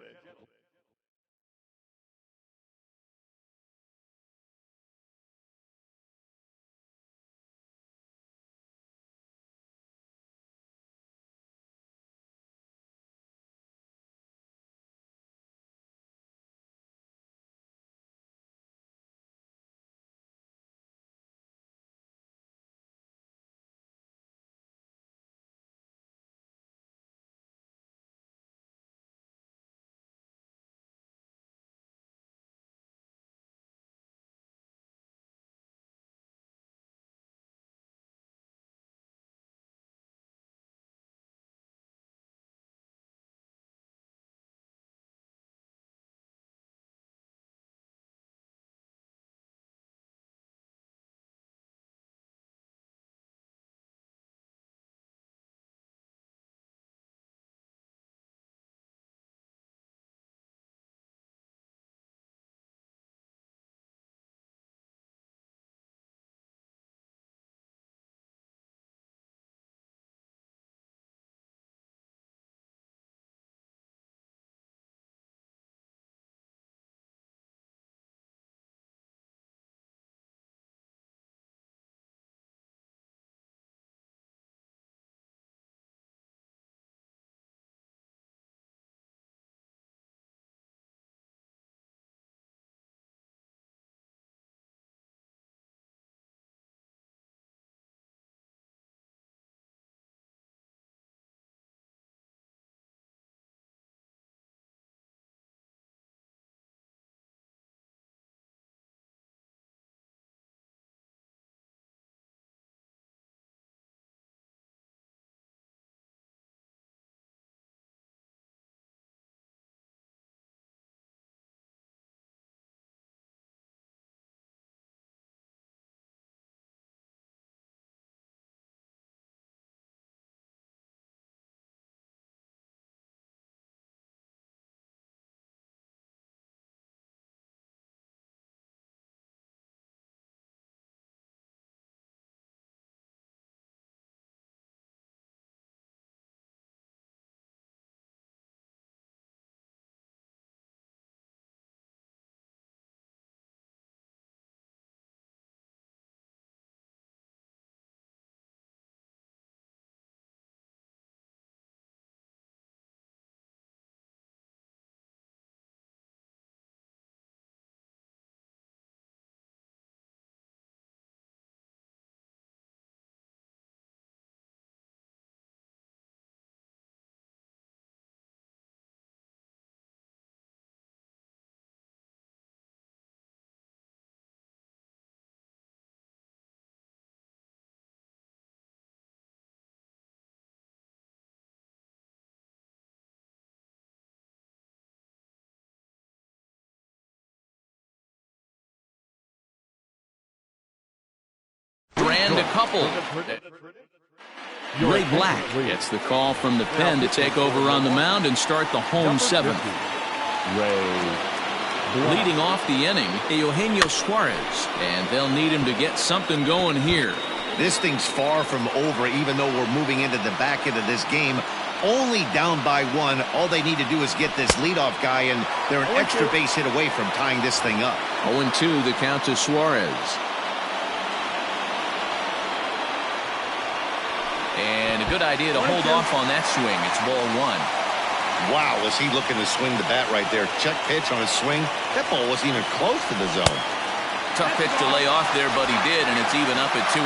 and a couple. Ray Black gets the call from the pen to take over on the mound and start the home seventh. Leading off the inning, Eugenio Suarez, and they'll need him to get something going here. This thing's far from over, even though we're moving into the back end of this game. Only down by one. All they need to do is get this leadoff guy, and they're an extra base hit away from tying this thing up. 0-2 the count to Suarez. And a good idea to hold off on that swing. It's ball one. Wow, was he looking to swing the bat right there. Check pitch on his swing. That ball wasn't even close to the zone. Tough pitch to lay off there, but he did, and it's even up at 2-2.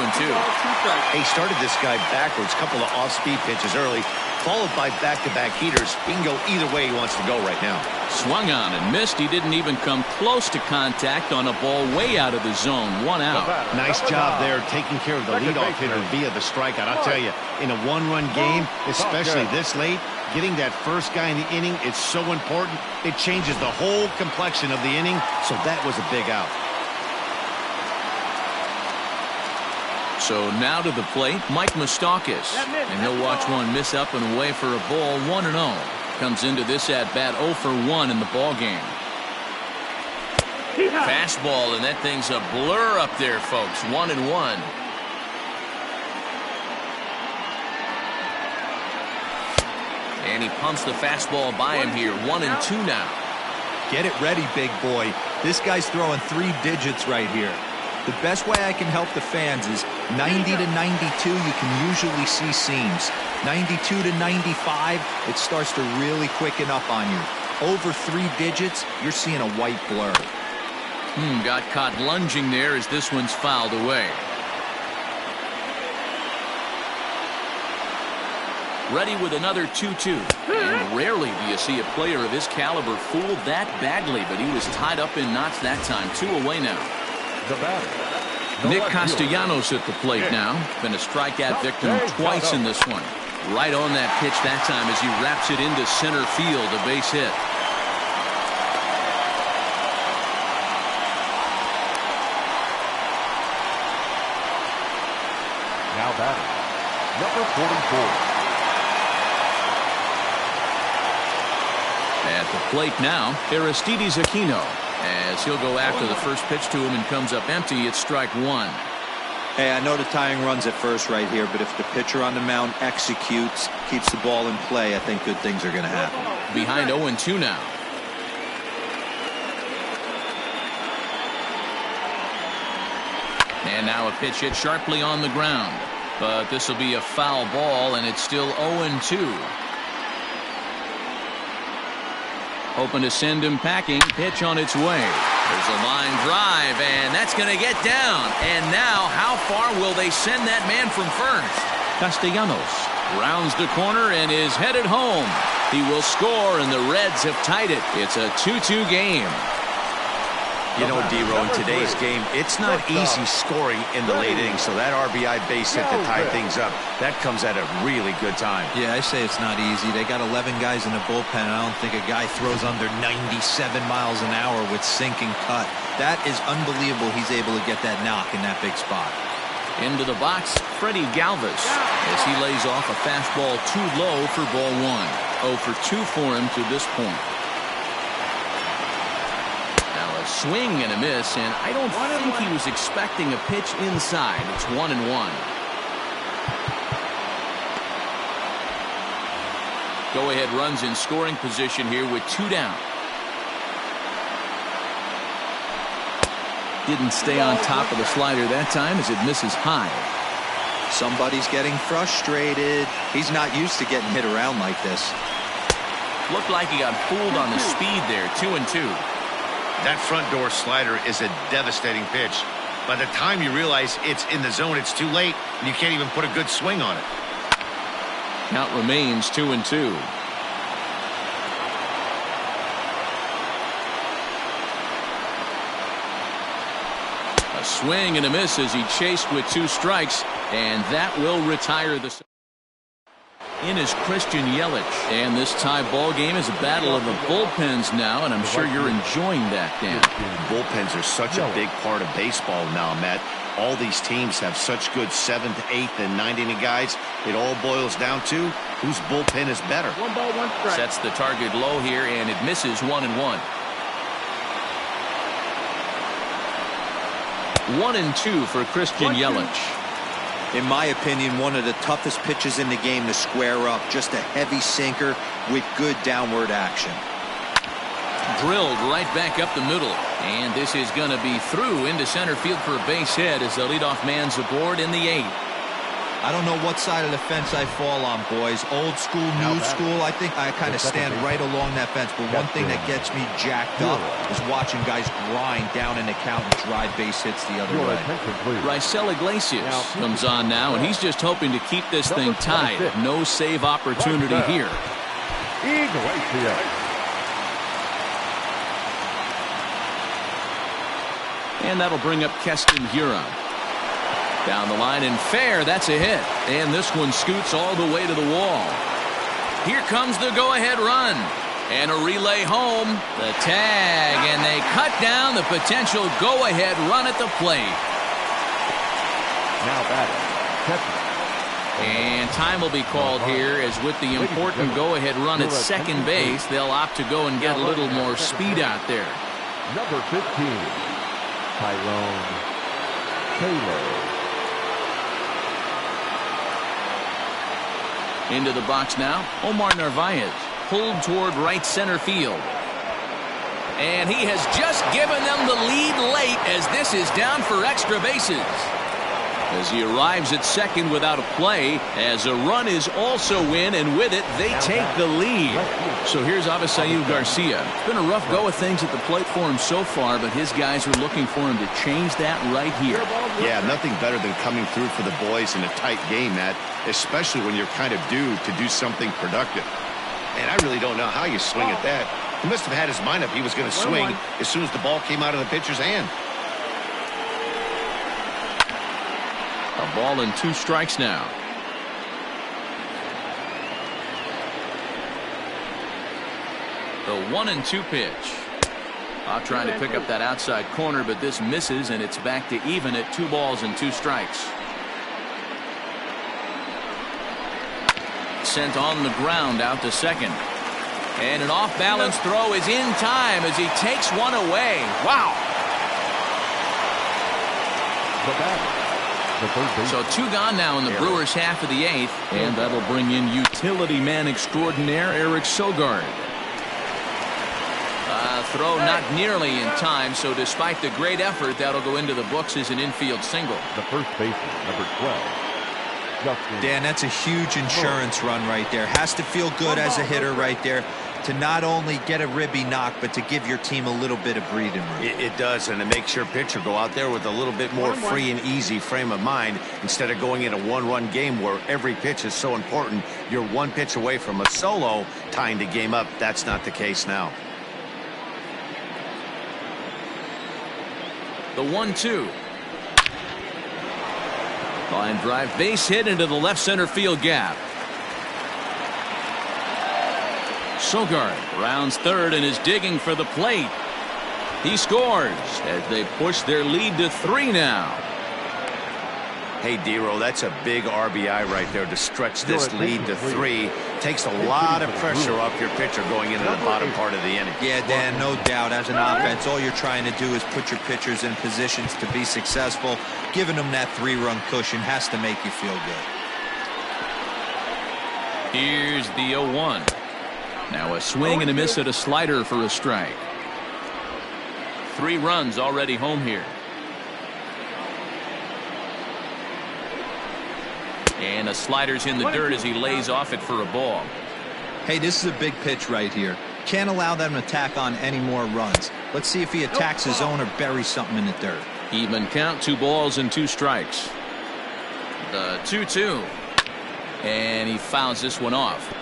He started this guy backwards, couple of off-speed pitches early, followed by back-to-back heaters. He can go either way he wants to go right now. Swung on and missed. He didn't even come close to contact on a ball way out of the zone. One out. Nice job there taking care of the leadoff hitter via the strikeout. I'll tell you, in a one-run game, especially this late, getting that first guy in the inning is so important. It changes the whole complexion of the inning, so that was a big out. So now to the plate, Mike Moustakas, and he'll watch one miss up and away for a ball. 1-0. Comes into this at bat 0 for 1 in the ball game. Fastball, and that thing's a blur up there, folks. 1-1. And he pumps the fastball by him here. 1-2 now. Get it ready, big boy. This guy's throwing 3 digits right here. The best way I can help the fans is 90 to 92, you can usually see seams. 92 to 95, it starts to really quicken up on you. Over 3 digits, you're seeing a white blur. Got caught lunging there as this one's fouled away. Ready with another 2-2. And rarely do you see a player of his caliber fooled that badly, but he was tied up in knots that time. 2 away now. The batter, Nick Castellanos at the plate now. Been a strikeout victim twice in this one. Right on that pitch that time as he wraps it into center field, a base hit. now batting, number 44. At the plate now, Aristides Aquino. As he'll go after the first pitch to him and comes up empty, it's strike one. Hey, I know the tying run's at first right here, but if the pitcher on the mound executes, keeps the ball in play, I think good things are going to happen. Behind 0-2 now. And now a pitch hit sharply on the ground. But this will be a foul ball, and it's still 0-2. Hoping to send him packing. Pitch on its way. There's a line drive, and that's going to get down. And now, how far will they send that man from first? Castellanos rounds the corner and is headed home. He will score, and the Reds have tied it. It's a 2-2 game. You know, D-Row, in today's game, it's not easy scoring in the late innings, so that RBI base hit to tie things up, that comes at a really good time. Yeah, I say it's not easy. They got 11 guys in the bullpen, and I don't think a guy throws under 97 miles an hour with sink and cut. That is unbelievable he's able to get that knock in that big spot. Into the box, Freddie Galvis, as he lays off a fastball too low for ball one. 0 for 2 for him to this point. Swing and a miss, and I don't think he was expecting a pitch inside. It's 1-1. Go ahead runs in scoring position here with 2 down. Didn't stay on top of the slider that time as it misses high. Somebody's getting frustrated. He's not used to getting hit around like this. Looked like he got fooled on the speed there. 2-2. That front door slider is a devastating pitch. By the time you realize it's in the zone, it's too late, and you can't even put a good swing on it. Count remains 2-2. A swing and a miss as he chased with 2 strikes, and that will retire the... in is Christian Yelich. And this tie ball game is a battle of the bullpens now, and I'm sure you're enjoying that, Dan. Bullpens are such a big part of baseball now, Matt. All these teams have such good 7th, 8th, and 9th inning guys. It all boils down to whose bullpen is better. 1 ball, 1 strike. Sets the target low here, and it misses 1-1. 1-2 for Christian Yelich. In my opinion, one of the toughest pitches in the game to square up. Just a heavy sinker with good downward action. Drilled right back up the middle. And this is going to be through into center field for a base hit as the leadoff man's aboard in the 8th. I don't know what side of the fence I fall on, boys. Old school, new school. I think I kind of stand right along that fence. But one thing that gets me jacked up is watching guys grind down in the count and drive base hits the other way. Raisel Iglesias comes on now, and he's just hoping to keep this thing tied. No save opportunity here. And that'll bring up Keston Hiura. Down the line and fair. That's a hit. And this one scoots all the way to the wall. Here comes the go-ahead run. And a relay home. The tag. And they cut down the potential go-ahead run at the plate. Now batting. And time will be called here, as with the important go-ahead run at second base, they'll opt to go and get a little more speed out there. Number 15, Tyrone Taylor. Into the box now, Omar Narvaez, pulled toward right center field. And he has just given them the lead late as this is down for extra bases. As he arrives at second without a play, as a run is also in, and with it, they take the lead. So here's Avisaíl Garcia. It's been a rough go of things at the plate for him so far, but his guys are looking for him to change that right here. Yeah, nothing better than coming through for the boys in a tight game, Matt, especially when you're kind of due to do something productive. And I really don't know how you swing at that. He must have had his mind up he was going to swing as soon as the ball came out of the pitcher's hand. A ball and 2 strikes now. The 1-2 pitch. Trying to pick up that outside corner, but this misses, and it's back to even at 2 balls and 2 strikes. Sent on the ground out to second. And an off-balance throw is in time as he takes one away. Wow. So 2 gone now in the Brewers' half of the 8th, and that'll bring in utility man extraordinaire Eric Sogard. Throw not nearly in time, so despite the great effort, that'll go into the books as an infield single. The first baseman, number 12. Dan, that's a huge insurance run right there. Has to feel good as a hitter right there to not only get a ribby knock, but to give your team a little bit of breathing room. It does, and it makes your pitcher go out there with a little bit more free and easy frame of mind instead of going in a 1-run game where every pitch is so important. You're 1 pitch away from a solo tying the game up. That's not the case now. The 1-2. Line drive, base hit into the left center field gap. Sogard rounds third and is digging for the plate. He scores as they push their lead to 3 now. Hey, D-Roll, that's a big RBI right there to stretch this lead to 3. Takes a lot of pressure off your pitcher going into the bottom part of the inning. Yeah, Dan, no doubt. As an offense, all you're trying to do is put your pitchers in positions to be successful. Giving them that 3-run cushion has to make you feel good. Here's the 0-1. Now a swing and a miss at a slider for a strike. 3 runs already home here. And a slider's in the dirt as he lays off it for a ball. Hey, this is a big pitch right here. Can't allow them to tack on any more runs. Let's see if he attacks his own or buries something in the dirt. Even count, 2 balls and 2 strikes. The 2-2. And he fouls this one off.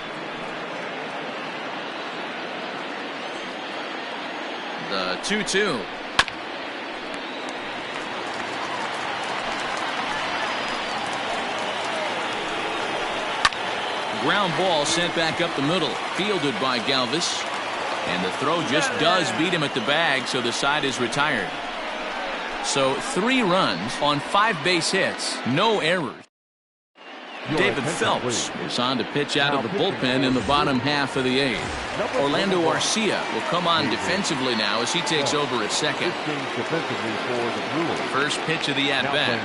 The 2-2. ground ball sent back up the middle, fielded by Galvis. And the throw just does beat him at the bag, so the side is retired. So 3 runs on 5 base hits, no errors. David Phelps is on to pitch out of the bullpen in the bottom half of the 8th. Orlando Arcia will come on defensively now as he takes over at second. First pitch of the at-bat.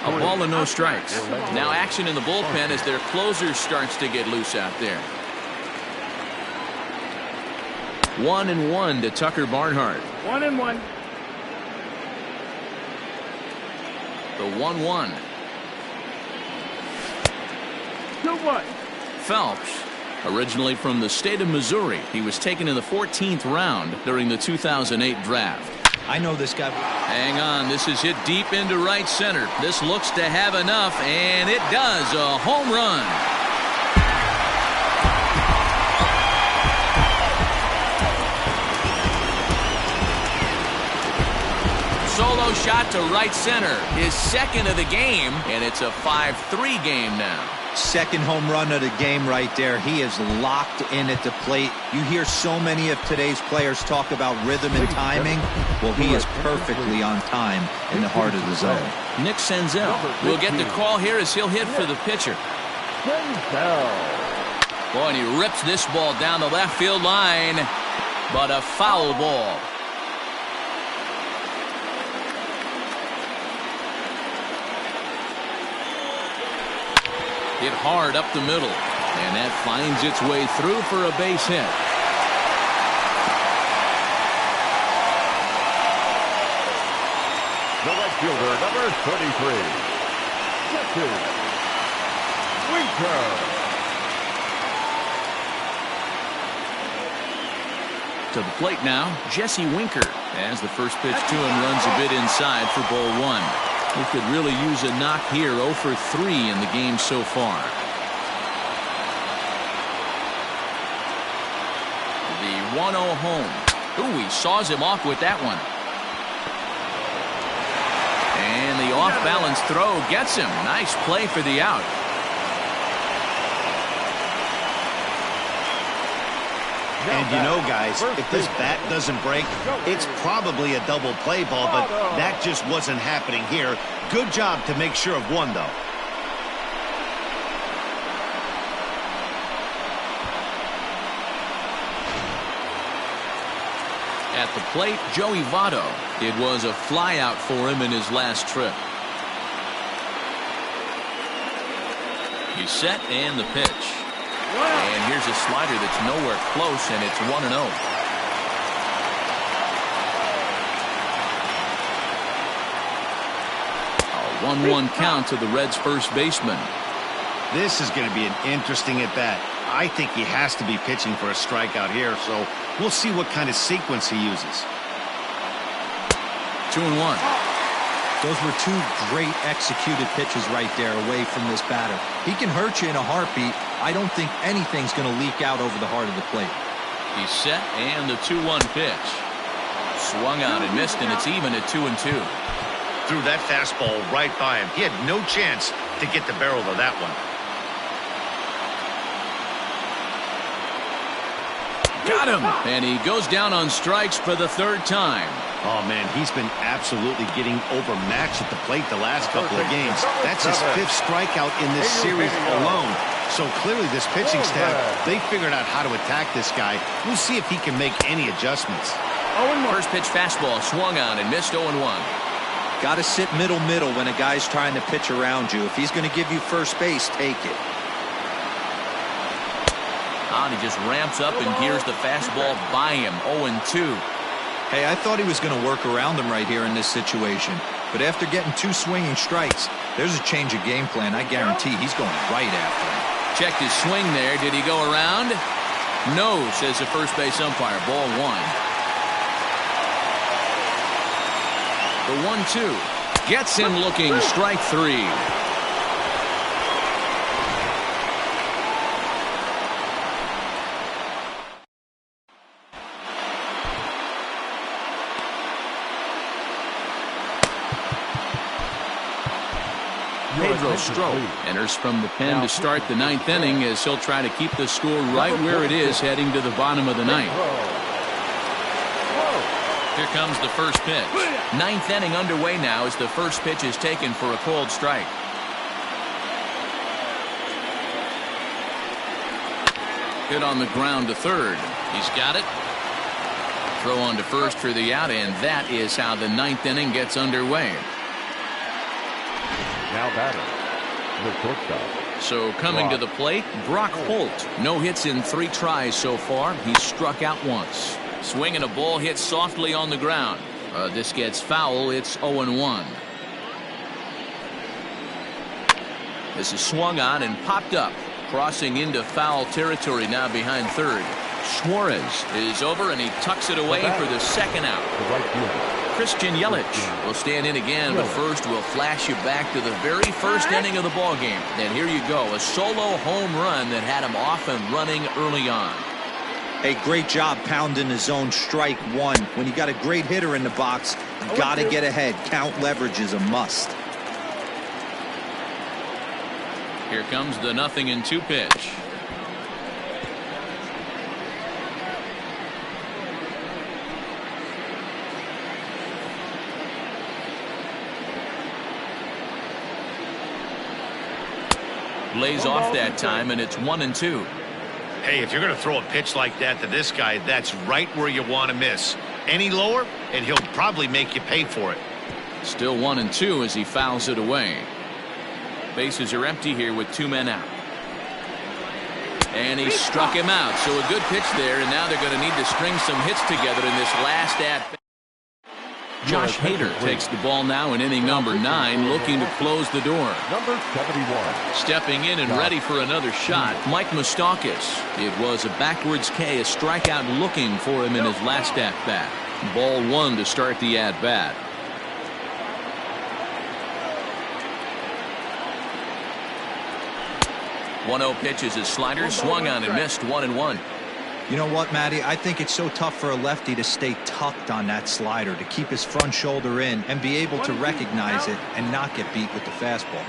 A ball and no strikes. Now action in the bullpen as their closer starts to get loose out there. 1-1 to Tucker Barnhart. 1-1. The 1-1. 2-1. Phelps, originally from the state of Missouri, he was taken in the 14th round during the 2008 draft. I know this guy. Hang on, this is hit deep into right center. This looks to have enough, and it does. A home run. Solo shot to right center, his second of the game, and it's a 5-3 game now. Second home run of the game right there. He is locked in at the plate. You hear so many of today's players talk about rhythm and timing. Well, he is perfectly on time in the heart of the zone. Nick Senzel will get the call here as he'll hit for the pitcher. Boy, and he rips this ball down the left field line, but a foul ball. Hit hard up the middle, and that finds its way through for a base hit. The right fielder, number 33, Jesse Winker. To the plate now, Jesse Winker, as the first pitch to him runs a bit inside for ball 1. He could really use a knock here. 0 for 3 in the game so far. The 1-0 home. Ooh, he saws him off with that one. And the off-balance throw gets him. Nice play for the out. And you know, guys, if this bat doesn't break, it's probably a double play ball, but that just wasn't happening here. Good job to make sure of one, though. At the plate, Joey Votto. It was a flyout for him in his last trip. He's set and the pitch. And here's a slider that's nowhere close, and it's 1-0. A 1-1 count to the Reds' first baseman. This is going to be an interesting at-bat. I think he has to be pitching for a strikeout here, so we'll see what kind of sequence he uses. 2-1. Those were 2 great executed pitches right there away from this batter. He can hurt you in a heartbeat. I don't think anything's going to leak out over the heart of the plate. He's set, and the 2-1 pitch. Swung on and missed, and it's even at 2-2. Threw that fastball right by him. He had no chance to get the barrel of that one. Got him, and he goes down on strikes for the 3rd time. Oh, man, he's been absolutely getting overmatched at the plate the last couple of games. That's his 5th strikeout in this series alone. So clearly this pitching staff, they figured out how to attack this guy. We'll see if he can make any adjustments. First pitch fastball swung on and missed 0-1. Got to sit middle when a guy's trying to pitch around you. If he's going to give you first base, take it. And he just ramps up and gears the fastball by him. 0-2. Hey, I thought he was going to work around him right here in this situation. But after getting 2 swinging strikes, there's a change of game plan. I guarantee he's going right after him. Checked his swing there. Did he go around? No, says the first base umpire. Ball 1. The 1-2. Gets him looking. Strike 3. Pedro Strop enters from the pen to start the ninth inning as he'll try to keep the score right where it is heading to the bottom of the ninth. Here comes the first pitch. Ninth inning underway now as the first pitch is taken for a called strike. Hit on the ground to third. He's got it. Throw on to first for the out, and that is how the ninth inning gets underway. Now batter, the shortstop. So coming to the plate, Brock Holt. No hits in 3 tries so far. He's struck out once. Swinging a ball hit softly on the ground. This gets foul. It's 0-1. This is swung on and popped up. Crossing into foul territory now behind third. Suarez is over and he tucks it away for the second out. Christian Yelich will stand in again, but first we'll flash you back to the very first inning of the ball game. And here you go, a solo home run that had him off and running early on. Hey, great job pounding the zone strike one. When you got a great hitter in the box, you got to get ahead. Count leverage is a must. Here comes the 0-2 pitch. Lays off that time, and it's 1-2. Hey, if you're going to throw a pitch like that to this guy, that's right where you want to miss. Any lower, and he'll probably make you pay for it. Still 1-2 as he fouls it away. Bases are empty here with 2 men out. And he struck him out. So a good pitch there, and now they're going to need to string some hits together in this last at-bat. Josh Hader takes the ball now in inning number 9, looking to close the door. Number 71. Stepping in and ready for another shot, Mike Moustakas. It was a backwards K, a strikeout looking for him in his last at-bat. Ball 1 to start the at-bat. 1-0 pitch is his slider, swung on and missed. 1-1. You know what, Matty? I think it's so tough for a lefty to stay tucked on that slider, to keep his front shoulder in and be able to recognize it and not get beat with the fastball.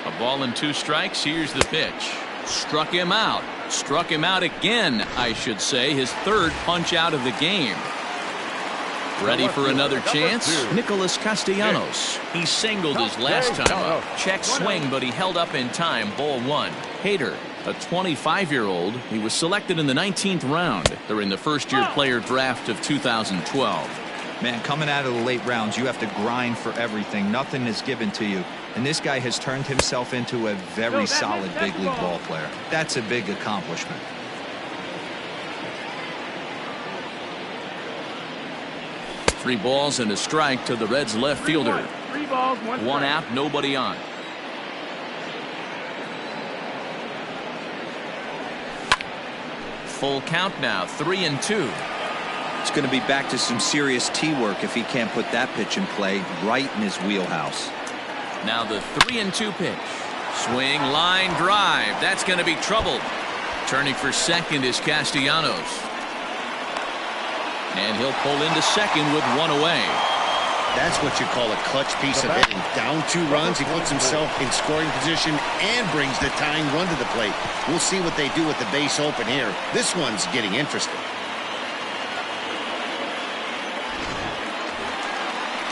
A ball and 2 strikes. Here's the pitch. Struck him out. Struck him out again, I should say. His 3rd punch out of the game. Ready for another chance? Nicholas Castellanos. He singled his last time up. Check swing, but he held up in time. Ball 1. Hader, a 25-year-old. He was selected in the 19th round during the first-year player draft of 2012. Man, coming out of the late rounds, you have to grind for everything. Nothing is given to you. And this guy has turned himself into a very solid big league ball player. That's a big accomplishment. Three balls and a strike to the Reds left fielder. 3 balls, 1 One out, nobody on. Full count now, 3-2. It's going to be back to some serious tee work if he can't put that pitch in play right in his wheelhouse. Now the 3-2 pitch. Swing, line drive. That's going to be trouble. Turning for second is Castellanos. And he'll pull into second with 1 away. That's what you call a clutch piece of hitting. Down 2 runs, he puts himself in scoring position and brings the tying run to the plate. We'll see what they do with the base open here. This one's getting interesting.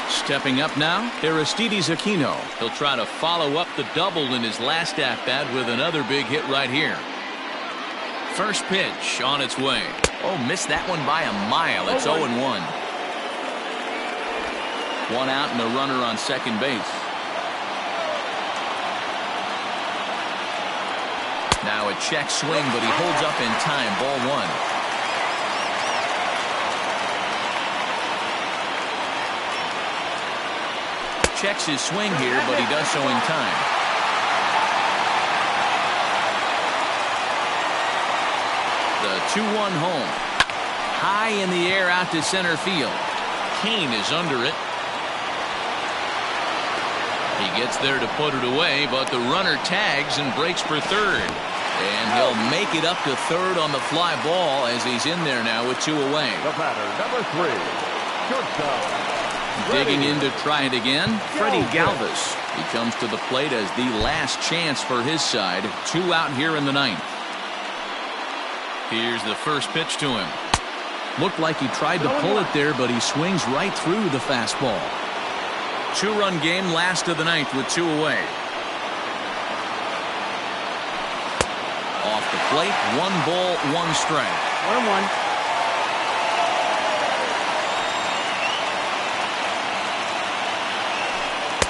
Stepping up now, Aristides Aquino. He'll try to follow up the double in his last at-bat with another big hit right here. First pitch on its way. Oh, missed that one by a mile. It's 0-1. 1 out and a runner on second base. Now a check swing, but he holds up in time. Ball 1. Checks his swing here, but he does so in time. The 2-1 home. High in the air out to center field. Kane is under it. He gets there to put it away, but the runner tags and breaks for third. And he'll make it up to third on the fly ball as he's in there now with 2 away. The batter, number 3, shortstop, Digging in to try it again, Freddie Galvis. He comes to the plate as the last chance for his side. 2 out here in the 9th. Here's the first pitch to him. Looked like he tried to pull it there, but he swings right through the fastball. 2-run game, last of the 9th with 2 away. Off the plate, 1 ball, 1 strike. 1-1.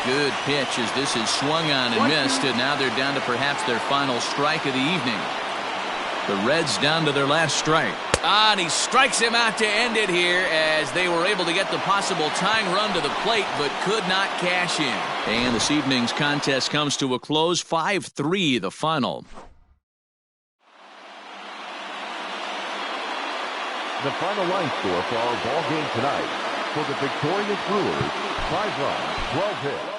Good pitch as this is swung on and missed, and now they're down to perhaps their final strike of the evening. The Reds down to their last strike. And he strikes him out to end it here as they were able to get the possible tying run to the plate but could not cash in. And this evening's contest comes to a close, 5-3 the final. The final line score for our ball game tonight. For the victorious Brewers, 5 runs, 12 hits.